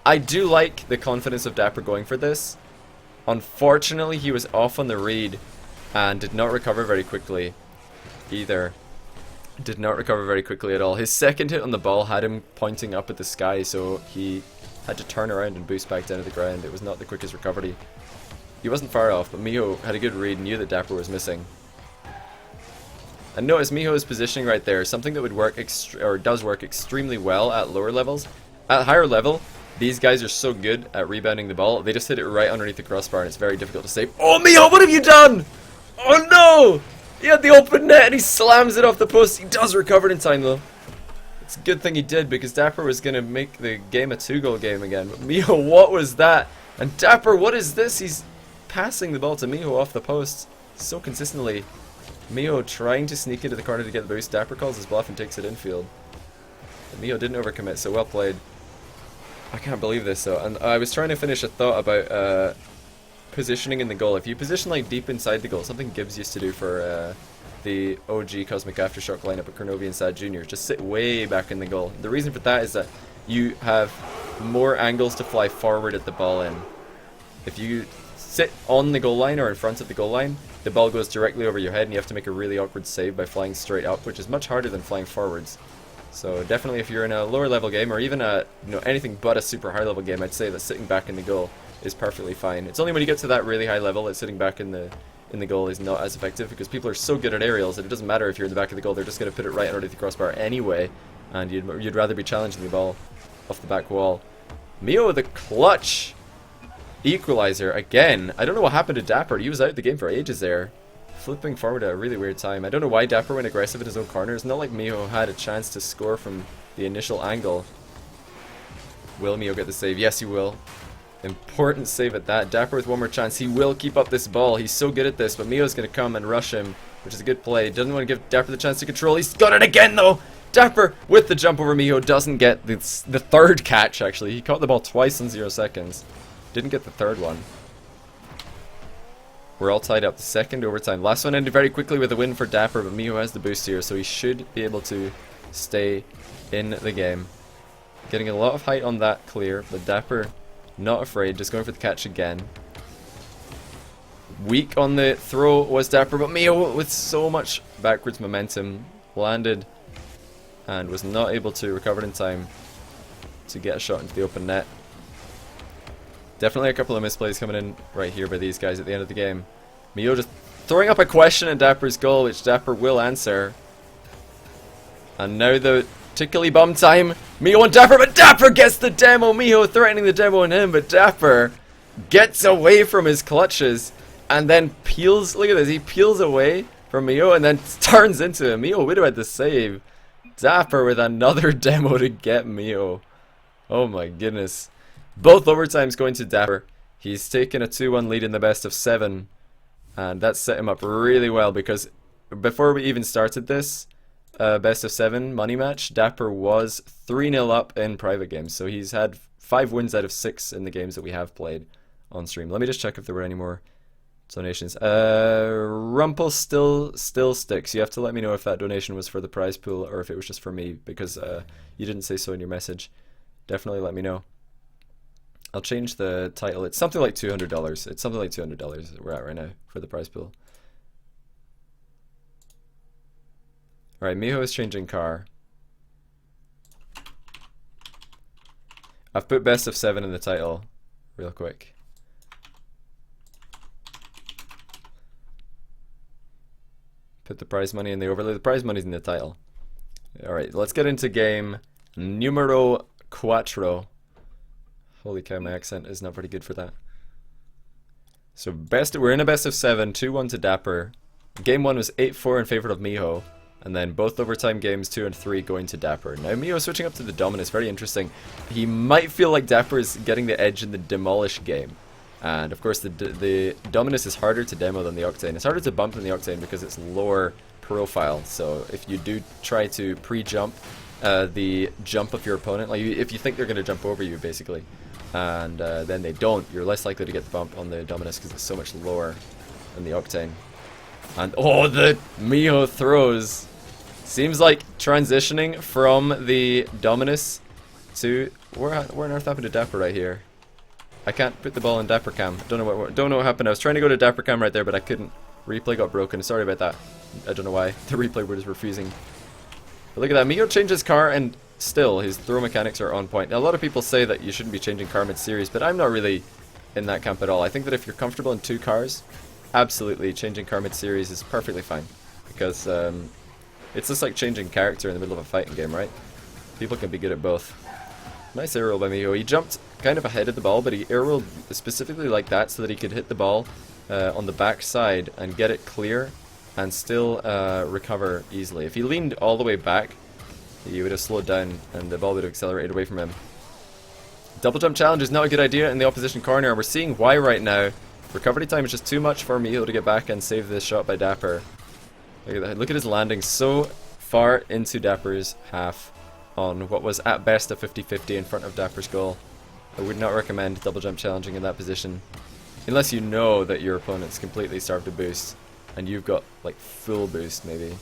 I do like the confidence of Dappur going for this. Unfortunately, he was off on the read and did not recover very quickly either. Did not recover very quickly at all. His second hit on the ball had him pointing up at the sky, so he had to turn around and boost back down to the ground. It was not the quickest recovery. He wasn't far off, but Mijo had a good read and knew that Dappur was missing. And notice Mijo's positioning right there, something that would work does work extremely well at lower levels. At higher level, these guys are so good at rebounding the ball, they just hit it right underneath the crossbar and it's very difficult to save. Oh, Mijo, what have you done? Oh no! He had the open net and he slams it off the post. He does recover in time though. It's a good thing he did because Dappur was going to make the game a 2-goal game again. But Mijo, what was that? And Dappur, what is this? He's passing the ball to Mijo off the post so consistently. Mijo trying to sneak into the corner to get the boost. Dappur calls his bluff and takes it infield. But Mijo didn't overcommit, so well played. I can't believe this though. And I was trying to finish a thought about positioning in the goal. If you position like deep inside the goal, something Gibbs used to do for the OG Cosmic Aftershock lineup at Kernovi and Sad Jr. Just sit way back in the goal. The reason for that is that you have more angles to fly forward at the ball in. If you sit on the goal line or in front of the goal line, the ball goes directly over your head and you have to make a really awkward save by flying straight up, which is much harder than flying forwards. So definitely if you're in a lower level game or even a anything but a super high level game, I'd say that sitting back in the goal is perfectly fine. It's only when you get to that really high level that sitting back in the goal is not as effective because people are so good at aerials that it doesn't matter if you're in the back of the goal, they're just going to put it right underneath the crossbar anyway, and you'd rather be challenging the ball off the back wall. Mijo with a clutch equalizer again. I don't know what happened to Dappur. He was out of the game for ages there. Flipping forward at a really weird time. I don't know why Dappur went aggressive in his own corner. It's not like Mijo had a chance to score from the initial angle. Will Mijo get the save? Yes, he will. Important save at that. Dappur with one more chance. He will keep up this ball. He's so good at this, but Mio's going to come and rush him, which is a good play. Doesn't want to give Dappur the chance to control. He's got it again, though. Dappur with the jump over Mijo doesn't get the third catch, actually. He caught the ball twice in 0 seconds. Didn't get the third one. We're all tied up. The second overtime. Last one ended very quickly with a win for Dappur, but Mijo has the boost here, so he should be able to stay in the game. Getting a lot of height on that clear, but Dappur not afraid, just going for the catch again. Weak on the throw was Dappur, but Mijo with so much backwards momentum landed and was not able to recover in time to get a shot into the open net. Definitely a couple of misplays coming in right here by these guys at the end of the game. Mijo just throwing up a question at Dappur's goal, which Dappur will answer. And now the tickly bum time. Mijo and Dappur, but Dappur gets the demo. Mijo threatening the demo on him, but Dappur gets away from his clutches and then peels. Look at this. He peels away from Mijo and then turns into him. Mijo would have had the save. Dappur with another demo to get Mijo. Oh my goodness. Both overtimes going to Dappur. He's taken a 2-1 lead in the best of 7. And that set him up really well because before we even started this best of 7 money match, Dappur was 3-0 up in private games. So he's had 5 wins out of 6 in the games that we have played on stream. Let me just check if there were any more donations. Rumpel still sticks. You have to let me know if that donation was for the prize pool or if it was just for me because you didn't say so in your message. Definitely let me know. I'll change the title. It's something like $200. It's something like $200 that we're at right now for the prize pool. Alright, Mijo is changing car. I've put best of 7 in the title real quick. Put the prize money in the overlay. The prize money's in the title. Alright, let's get into game numero cuatro. Holy cow, my accent is not pretty good for that. So we're in a best of 7, 2-1 to Dappur. Game 1 was 8-4 in favor of Mijo. And then both overtime games 2 and 3 going to Dappur. Now Mijo switching up to the Dominus, very interesting. He might feel like Dappur is getting the edge in the Demolish game. And of course the Dominus is harder to demo than the Octane. It's harder to bump than the Octane because it's lower profile. So if you do try to pre-jump the jump of your opponent. Like if you think they're going to jump over you, basically, and then they don't, you're less likely to get the bump on the Dominus because it's so much lower than the Octane. And oh, the Mijo throws. Seems like transitioning from the Dominus to where on earth happened to Dappur right here? I can't put the ball in Dappur cam. Don't know what happened. I was trying to go to Dappur cam right there, but I couldn't. Replay got broken. Sorry about that. I don't know why. The replay was refusing. But look at that. Mijo changed his car and still his throw mechanics are on point. Now, a lot of people say that you shouldn't be changing car mid-series, but I'm not really in that camp at all. I think that if you're comfortable in two cars, absolutely changing car mid-series is perfectly fine. Because it's just like changing character in the middle of a fighting game, right? People can be good at both. Nice air roll by Mijo. He jumped kind of ahead of the ball, but he air rolled specifically like that so that he could hit the ball on the back side and get it clear and still recover easily. If he leaned all the way back, he would have slowed down and the ball would have accelerated away from him. Double jump challenge is not a good idea in the opposition corner, and we're seeing why right now. Recovery time is just too much for Mijo to get back and save this shot by Dappur. Look at that. Look at his landing so far into Dappur's half on what was at best a 50-50 in front of Dappur's goal. I would not recommend double jump challenging in that position. Unless you know that your opponent's completely starved of boost and you've got like full boost maybe.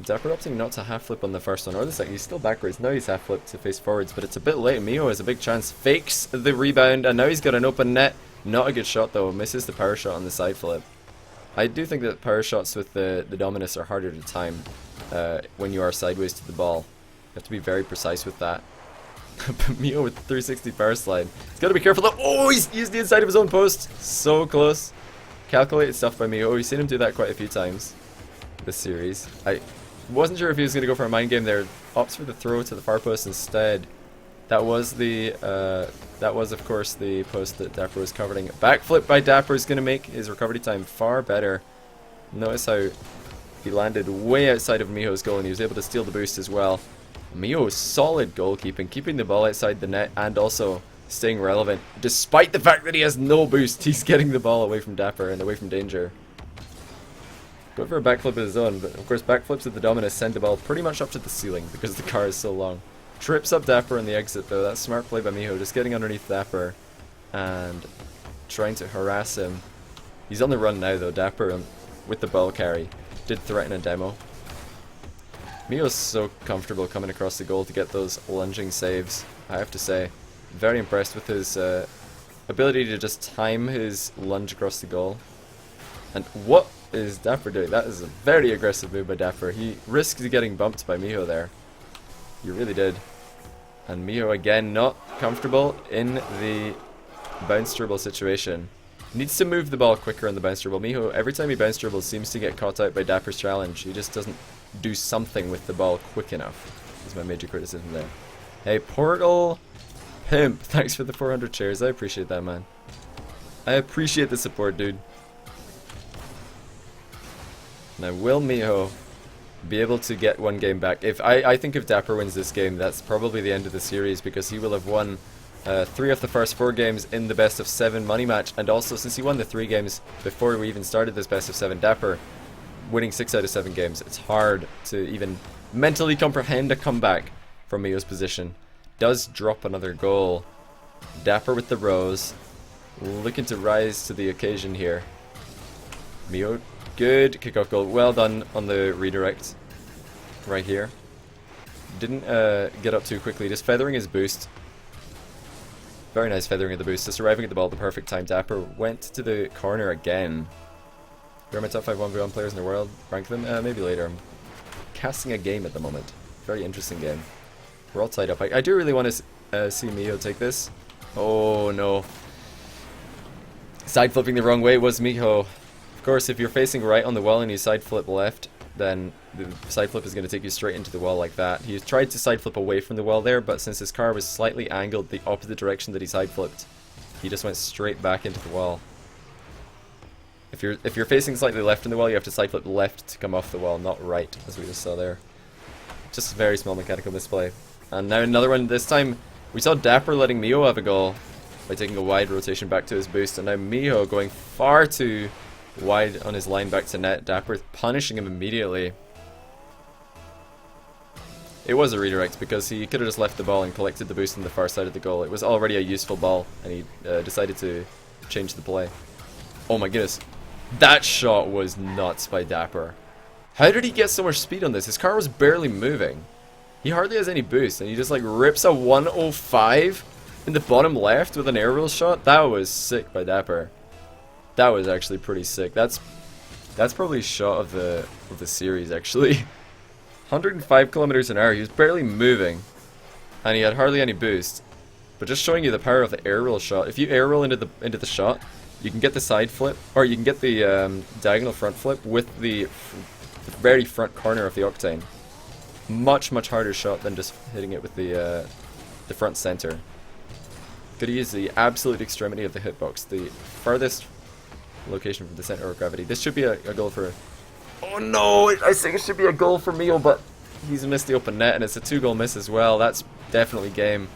Dappur opting not to half flip on the first one, or the second. He's still backwards. Now he's half flipped to face forwards, but it's a bit late. Mijo has a big chance. Fakes the rebound and now he's got an open net. Not a good shot though. Misses the power shot on the side flip. I do think that power shots with the Dominus are harder to time when you are sideways to the ball. You have to be very precise with that. Mijo with 360 power slide. He's got to be careful though. Oh, he's used the inside of his own post. So close. Calculated stuff by Mijo. We've seen him do that quite a few times this series. I wasn't sure if he was going to go for a mind game there. Opts for the throw to the far post instead. That was of course the post that Dappur was covering. Backflip by Dappur is going to make his recovery time far better. Notice how he landed way outside of Mijo's goal and he was able to steal the boost as well. Mijo's solid goalkeeping, keeping the ball outside the net and also staying relevant. Despite the fact that he has no boost, he's getting the ball away from Dappur and away from danger. Going for a backflip of his own, but of course backflips of the Dominus send the ball pretty much up to the ceiling because the car is so long. Trips up Dappur on the exit though. That's smart play by Mijo, just getting underneath Dappur and trying to harass him. He's on the run now though, Dappur with the ball carry. Did threaten a demo. Mijo's so comfortable coming across the goal to get those lunging saves, I have to say. Very impressed with his ability to just time his lunge across the goal. And what is Dappur doing? That is a very aggressive move by Dappur. He risked getting bumped by Mijo there. He really did. And Mijo again not comfortable in the bounce dribble situation. Needs to move the ball quicker on the bounce dribble. Mijo, every time he bounce dribbles, seems to get caught out by Dappur's challenge. He just doesn't do something with the ball quick enough. Is my major criticism there. Hey, Portal Pimp, thanks for the 400 shares. I appreciate that, man. I appreciate the support, dude. Now, will Mijo be able to get one game back? I think if Dappur wins this game, that's probably the end of the series because he will have won 3 of the first 4 games in the best of 7 money match, and also since he won the 3 games before we even started this best of 7, Dappur winning 6 out of 7 games. It's hard to even mentally comprehend a comeback from Mijo's position. Does drop another goal. Dappur with the rose, looking to rise to the occasion here. Mijo, good kickoff goal. Well done on the redirect right here. Didn't get up too quickly, just feathering his boost. Very nice feathering of the boost, just arriving at the ball at the perfect time. Dappur went to the corner again. Who are my top 5 1v1 players in the world? Rank them? Maybe later. I'm casting a game at the moment. Very interesting game. We're all tied up. I do really want to see Mijo take this. Oh no. Side flipping the wrong way was Mijo. Of course, if you're facing right on the wall and you side flip left, then the side flip is going to take you straight into the wall like that. He tried to side flip away from the wall there, but since his car was slightly angled the opposite direction that he side flipped, he just went straight back into the wall. If you're facing slightly left in the wall, you have to side flip left to come off the wall, not right, as we just saw there. Just a very small mechanical misplay. And now another one. This time we saw Dappur letting Mijo have a goal by taking a wide rotation back to his boost, and now Mijo going far too wide on his line back to net. Dappur punishing him immediately. It was a redirect because he could have just left the ball and collected the boost on the far side of the goal. It was already a useful ball, and he decided to change the play. Oh my goodness. That shot was nuts by Dappur. How did he get so much speed on this? His car was barely moving. He hardly has any boost, and he just like rips a 105 in the bottom left with an aerial shot. That was sick by Dappur. That was actually pretty sick. That's probably a shot of the series actually. 105 kilometers an hour. He was barely moving, and he had hardly any boost. But just showing you the power of the aerial shot. If you aerial into the shot, you can get the side flip, or you can get the diagonal front flip with the very front corner of the octane. Much harder shot than just hitting it with the front center. Could use the absolute extremity of the hitbox, the farthest location from the center of gravity. This should be a goal for. Oh no! I think it should be a goal for Mijo, but he's missed the open net, and it's a 2-goal miss as well. That's definitely game.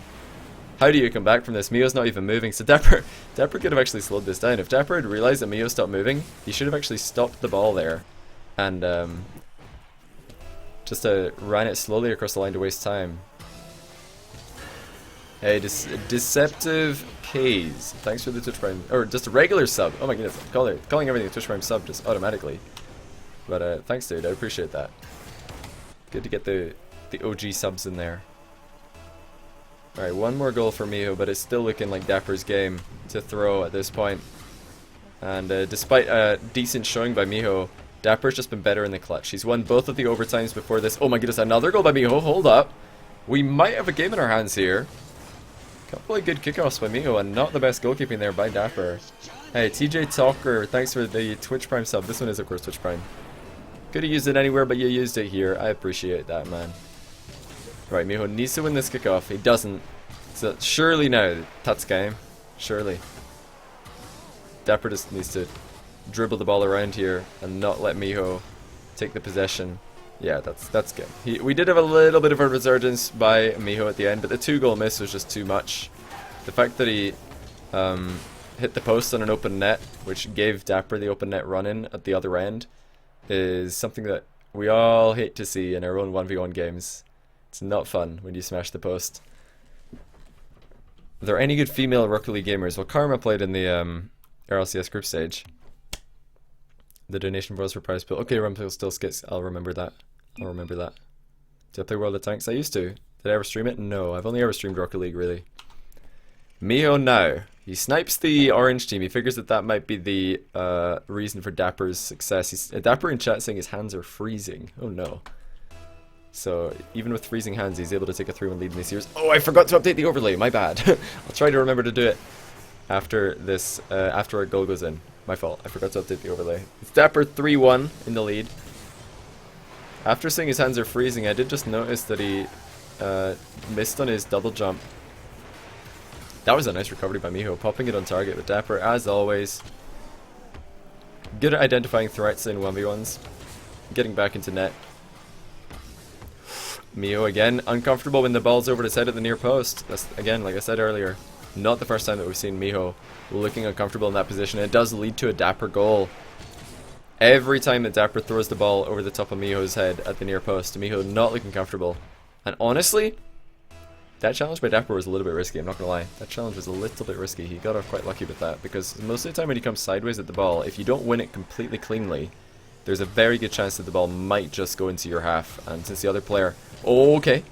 How do you come back from this? Mijo's not even moving, so Dappur could have actually slowed this down. If Dappur had realized that Mijo stopped moving, he should have actually stopped the ball there, and just ran it slowly across the line to waste time. Hey, Deceptive K's. Thanks for the Twitch Prime, or just a regular sub. Oh my goodness, calling everything a Twitch Prime sub just automatically. But thanks, dude. I appreciate that. Good to get the OG subs in there. All right, one more goal for Mijo, but it's still looking like Dappur's game to throw at this point. And despite a decent showing by Mijo, Dappur's just been better in the clutch. He's won both of the overtimes before this. Oh my goodness, another goal by Mijo. Hold up. We might have a game in our hands here. Couple of good kickoffs by Mijo, and not the best goalkeeping there by Dappur. Hey, TJ Talker, thanks for the Twitch Prime sub. This one is, of course, Twitch Prime. Could have used it anywhere, but you used it here. I appreciate that, man. Right, Mijo needs to win this kickoff. He doesn't. So surely now, that's game. Surely. Dappur just needs to dribble the ball around here and not let Mijo take the possession. Yeah, that's good. We did have a little bit of a resurgence by Mijo at the end, but the 2-goal miss was just too much. The fact that he hit the post on an open net, which gave Dappur the open net run-in at the other end, is something that we all hate to see in our own 1v1 games. It's not fun when you smash the post. Are there any good female Rocket League gamers? Well, Karma played in the RLCS group stage. The donation was for prize pool. Okay, Rumpel still skits. I'll remember that. I'll remember that. Did I play World of Tanks? I used to. Did I ever stream it? No, I've only ever streamed Rocket League, really. Mijo now. He snipes the orange team. He figures that might be the reason for Dappur's success. Dappur in chat saying his hands are freezing. Oh no. So even with freezing hands, he's able to take a 3-1 lead in this series. Oh, I forgot to update the overlay. My bad. I'll try to remember to do it after this. After our goal goes in. My fault. I forgot to update the overlay. It's Dappur 3-1 in the lead. After saying his hands are freezing, I did just notice that he missed on his double jump. That was a nice recovery by Mijo, popping it on target. But Dappur, as always, good at identifying threats in 1v1s, getting back into net. Mijo again, uncomfortable when the ball's over his head at the near post. That's, again, like I said earlier, not the first time that we've seen Mijo looking uncomfortable in that position. It does lead to a Dappur goal. Every time that Dappur throws the ball over the top of Mijo's head at the near post, Mijo not looking comfortable. And honestly, that challenge by Dappur was a little bit risky, I'm not gonna lie. That challenge was a little bit risky. He got off quite lucky with that, because most of the time when he comes sideways at the ball, if you don't win it completely cleanly, there's a very good chance that the ball might just go into your half. And since the other player... Oh, okay.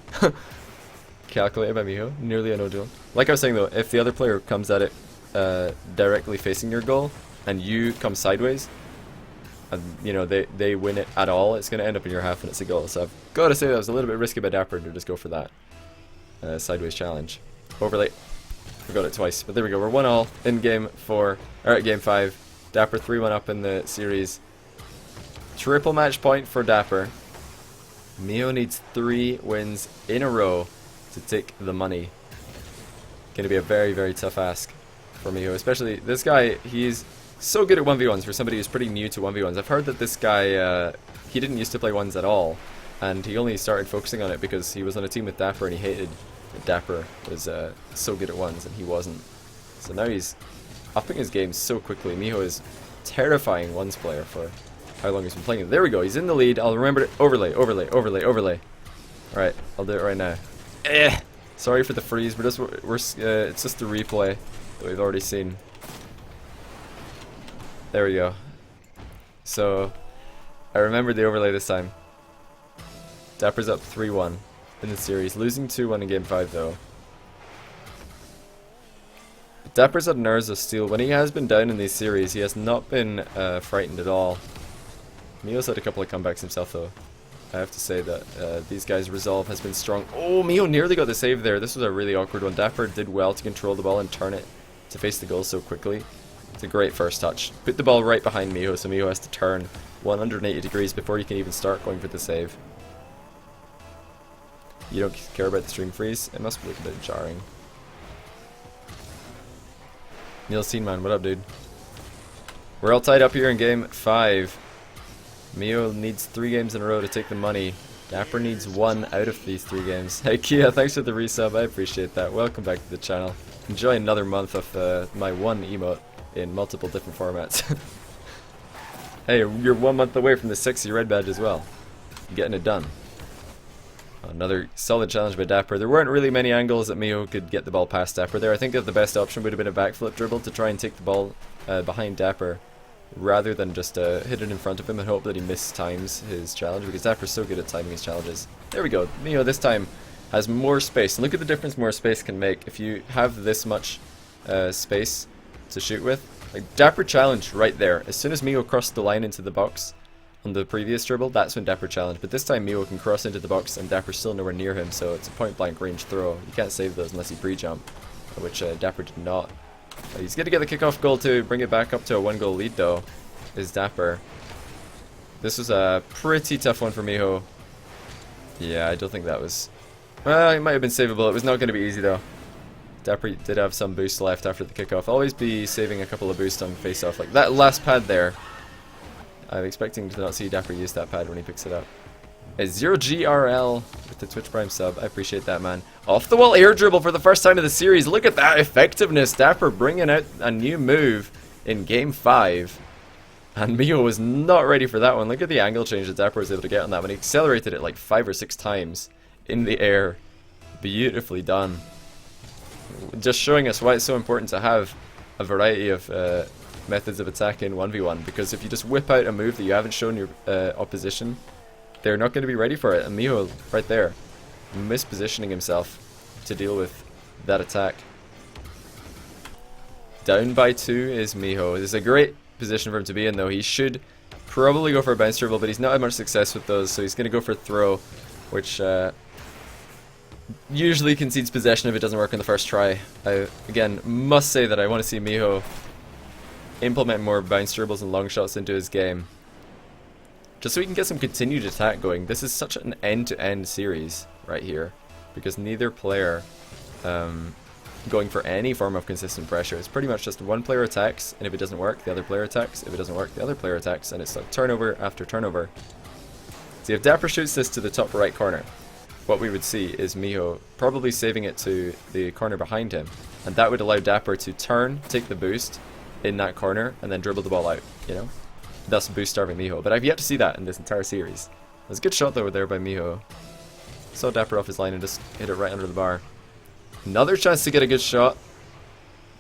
Calculated by Mijo. Nearly a no-deal. Like I was saying though, if the other player comes at it directly facing your goal, and you come sideways, and you know they win it at all, it's going to end up in your half and it's a goal. So I've got to say that was a little bit risky by Dappur to just go for that sideways challenge. Overlay. Forgot it twice, but there we go. We're 1-1 in game 4, or at game 5. Dappur 3-1 up in the series. Triple match point for Dappur. Mijo needs 3 wins in a row to take the money. Gonna be a very, very tough ask for Mijo, especially this guy. He's so good at 1v1s for somebody who's pretty new to 1v1s. I've heard that this guy, he didn't used to play 1s at all, and he only started focusing on it because he was on a team with Dappur and he hated that Dappur was so good at 1s and he wasn't. So now he's upping his game so quickly. Mijo is terrifying 1s player for how long he's been playing it. There we go, he's in the lead. I'll remember to overlay. Right, I'll do it right now. Sorry for the freeze, it's just a replay that we've already seen. There we go. So, I remember the overlay this time. Dappur's up 3-1 in the series, losing 2-1 in game 5 though. Dappur's had nerves of steel. When he has been down in these series, he has not been frightened at all. Mijo's had a couple of comebacks himself though. I have to say that these guys' resolve has been strong. Oh, Mijo nearly got the save there. This was a really awkward one. Dappur did well to control the ball and turn it to face the goal so quickly. It's a great first touch. Put the ball right behind Mijo, so Mijo has to turn 180 degrees before he can even start going for the save. You don't care about the stream freeze? It must look a bit jarring. Neil Steenman, what up, dude? We're all tied up here in game 5. Mijo needs 3 games in a row to take the money. Dappur needs 1 out of these 3 games. Hey Kia, thanks for the resub, I appreciate that. Welcome back to the channel. Enjoy another month of my 1 emote in multiple different formats. Hey, you're 1 month away from the 60 red badge as well. You're getting it done. Another solid challenge by Dappur. There weren't really many angles that Mijo could get the ball past Dappur there. I think that the best option would have been a backflip dribble to try and take the ball behind Dappur, rather than just hit it in front of him and hope that he mistimes his challenge, because Dappur's so good at timing his challenges. There we go. Mijo this time has more space. And look at the difference more space can make. If you have this much space to shoot with. Like, Dappur challenged right there. As soon as Mijo crossed the line into the box on the previous dribble, that's when Dappur challenged. But this time Mijo can cross into the box and Dappur's still nowhere near him, so it's a point blank range throw. You can't save those unless you pre-jump, which Dappur did not. He's going to get the kickoff goal to bring it back up to a 1-goal lead though, is Dappur. This was a pretty tough one for Mijo. Yeah, I don't think that was... Well, it might have been savable. It was not going to be easy though. Dappur did have some boost left after the kickoff. Always be saving a couple of boosts on face-off. Like that last pad there. I'm expecting to not see Dappur use that pad when he picks it up. It's 0GRL with the Twitch Prime sub. I appreciate that, man. Off the wall air dribble for the first time of the series. Look at that effectiveness. Dappur bringing out a new move in game 5. And Mijo was not ready for that one. Look at the angle change that Dappur was able to get on that one. He accelerated it like 5 or 6 times in the air. Beautifully done. Just showing us why it's so important to have a variety of methods of attack in 1v1, because if you just whip out a move that you haven't shown your opposition, they're not going to be ready for it. And Mijo, right there, mispositioning himself to deal with that attack. Down by 2 is Mijo. This is a great position for him to be in though. He should probably go for a bounce dribble, but he's not had much success with those, so he's going to go for a throw, which usually concedes possession if it doesn't work on the first try. I, again, must say that I want to see Mijo implement more bounce dribbles and long shots into his game, just so we can get some continued attack going. This is such an end-to-end series right here, because neither player going for any form of consistent pressure. It's pretty much just one player attacks, and if it doesn't work, the other player attacks. If it doesn't work, the other player attacks, and it's like turnover after turnover. See, if Dappur shoots this to the top right corner, what we would see is Mijo probably saving it to the corner behind him, and that would allow Dappur to turn, take the boost in that corner, and then dribble the ball out, you know? Thus boost starving Mijo. But I've yet to see that in this entire series. It was a good shot though there by Mijo. Saw Dappur off his line and just hit it right under the bar. Another chance to get a good shot.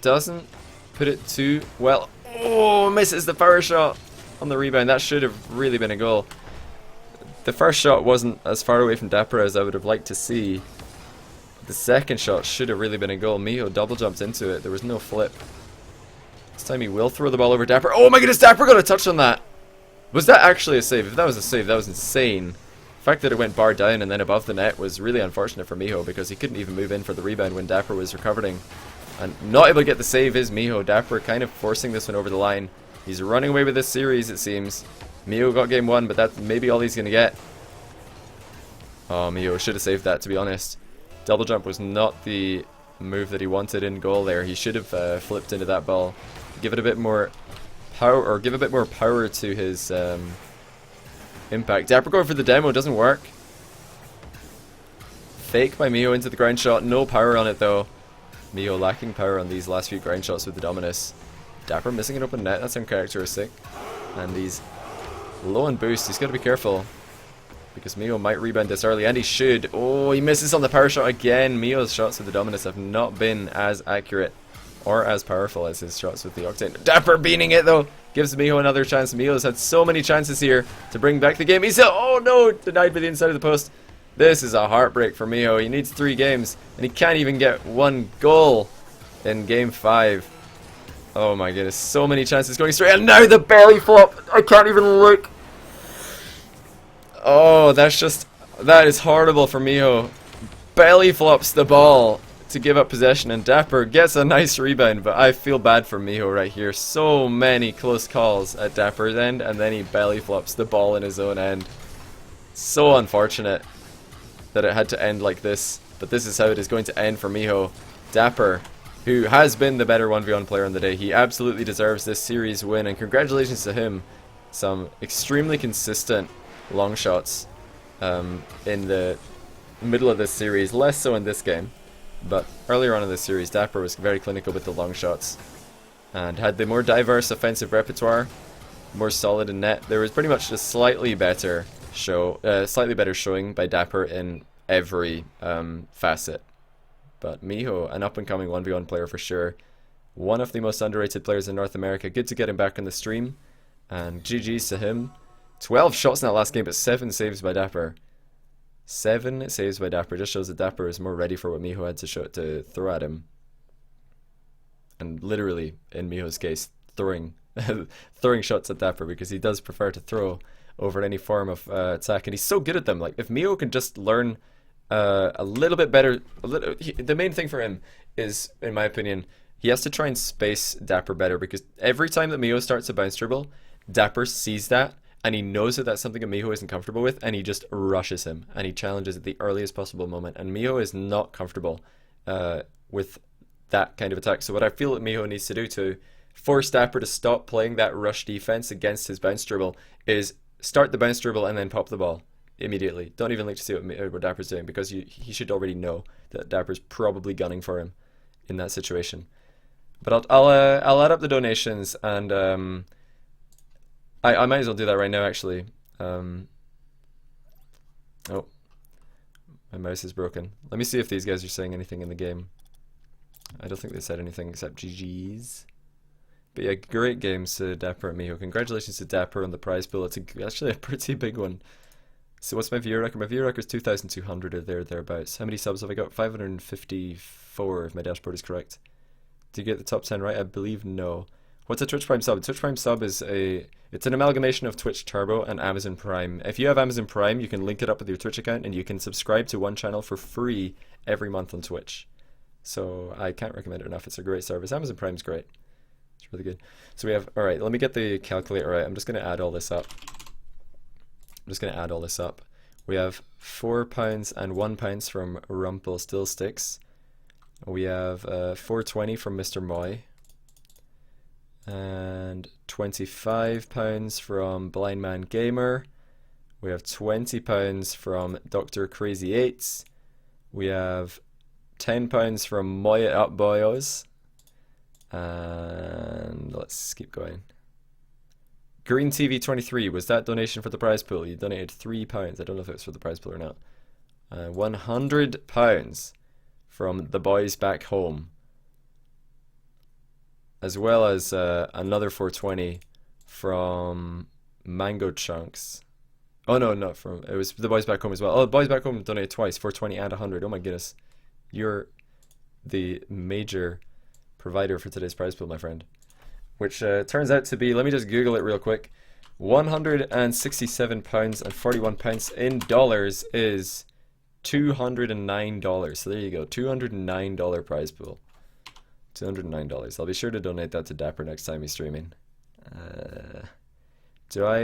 Doesn't put it too well. Oh, misses the power shot on the rebound. That should have really been a goal. The first shot wasn't as far away from Dappur as I would have liked to see. The second shot should have really been a goal. Mijo double jumped into it. There was no flip. This time he will throw the ball over Dappur. Oh my goodness, Dappur got a touch on that. Was that actually a save? If that was a save, that was insane. The fact that it went bar down and then above the net was really unfortunate for Mijo, because he couldn't even move in for the rebound when Dappur was recovering. And not able to get the save is Mijo. Dappur kind of forcing this one over the line. He's running away with this series, it seems. Mijo got game 1, but that's maybe all he's going to get. Oh, Mijo should have saved that, to be honest. Double jump was not the move that he wanted in goal there. He should have flipped into that ball. Give it a bit more power, or give a bit more power to his impact. Dappur going for the demo, doesn't work. Fake by Mijo into the ground shot, no power on it though. Mijo lacking power on these last few ground shots with the Dominus. Dappur missing an open net, that's uncharacteristic. And he's low on boost, he's got to be careful. because Mijo might rebound this early, and he should. Oh, he misses on the power shot again. Mijo's shots with the Dominus have not been as accurate or as powerful as his shots with the Octane. Dappur beating it though, gives Mijo another chance. Mijo's had so many chances here to bring back the game. He's oh no, denied by the inside of the post. This is a heartbreak for Mijo. He needs 3 games, and he can't even get 1 goal in game 5. Oh my goodness, so many chances going straight, and now the belly flop. I can't even look. Oh, that is horrible for Mijo. Belly flops the ball to give up possession, and Dappur gets a nice rebound, but I feel bad for Mijo right here. So many close calls at Dappur's end, and then he belly flops the ball in his own end. So unfortunate that it had to end like this, but this is how it is going to end for Mijo. Dappur, who has been the better 1v1 player on the day, he absolutely deserves this series win, and congratulations to him. Some extremely consistent long shots in the middle of this series, less so in this game, but earlier on in this series Dappur was very clinical with the long shots and had the more diverse offensive repertoire, more solid in net. There was pretty much a slightly better showing by Dappur in every facet. But Mijo, an up-and-coming 1v1 player for sure, one of the most underrated players in North America. Good to get him back on the stream, and GG's to him. 12 shots in that last game, but 7 saves by Dappur. 7 saves by Dappur just shows that Dappur is more ready for what Mijo had to throw at him. And literally, in Mijo's case, throwing shots at Dappur, because he does prefer to throw over any form of attack, and he's so good at them. Like, if Mijo can just learn a little bit better, the main thing for him is, in my opinion, he has to try and space Dappur better, because every time that Mijo starts a bounce dribble, Dappur sees that, and he knows that that's something that Mijo isn't comfortable with, and he just rushes him, and he challenges at the earliest possible moment, and Mijo is not comfortable with that kind of attack. So what I feel that Mijo needs to do to force Dappur to stop playing that rush defense against his bounce dribble is start the bounce dribble and then pop the ball immediately. Don't even look to see what Dappur's doing, because he should already know that Dappur's probably gunning for him in that situation. But I'll add up the donations, and I might as well do that right now, actually. Oh, my mouse is broken. Let me see if these guys are saying anything in the game. I don't think they said anything except GG's. But yeah, great games to Dappur and Mijo. Congratulations to Dappur on the prize pool. It's actually a pretty big one. So what's my viewer record? My viewer record is 2,200 or thereabouts. How many subs have I got? 554 if my dashboard is correct. Did you get the top 10 right? I believe no. What's a Twitch Prime sub? Twitch Prime sub is it's an amalgamation of Twitch Turbo and Amazon Prime. If you have Amazon Prime, you can link it up with your Twitch account, and you can subscribe to one channel for free every month on Twitch. So I can't recommend it enough. It's a great service. Amazon Prime's great. It's really good. So we have, alright, let me get the calculator right. I'm just going to add all this up. We have £4 and £1 from Rumpelstiltsticks. We have 420 from Mr. Moy. And £25 from Blind Man Gamer. We have £20 from Dr. Crazy 8s. We have £10 from Moy It Up Boyos. And let's keep going. Green TV 23, was that donation for the prize pool? You donated £3. I don't know if it was for the prize pool or not. £100 from the boys back home, as well as another 420 from Mango Chunks. Oh no, not from, it was the boys back home as well. Oh, the boys back home donated twice, 420 and 100. Oh my goodness, you're the major provider for today's prize pool, my friend. Which turns out to be, let me just Google it real quick, £167 and 41 pence in dollars is $209. So there you go, $209 prize pool. $209. I'll be sure to donate that to Dappur next time he's streaming. Do I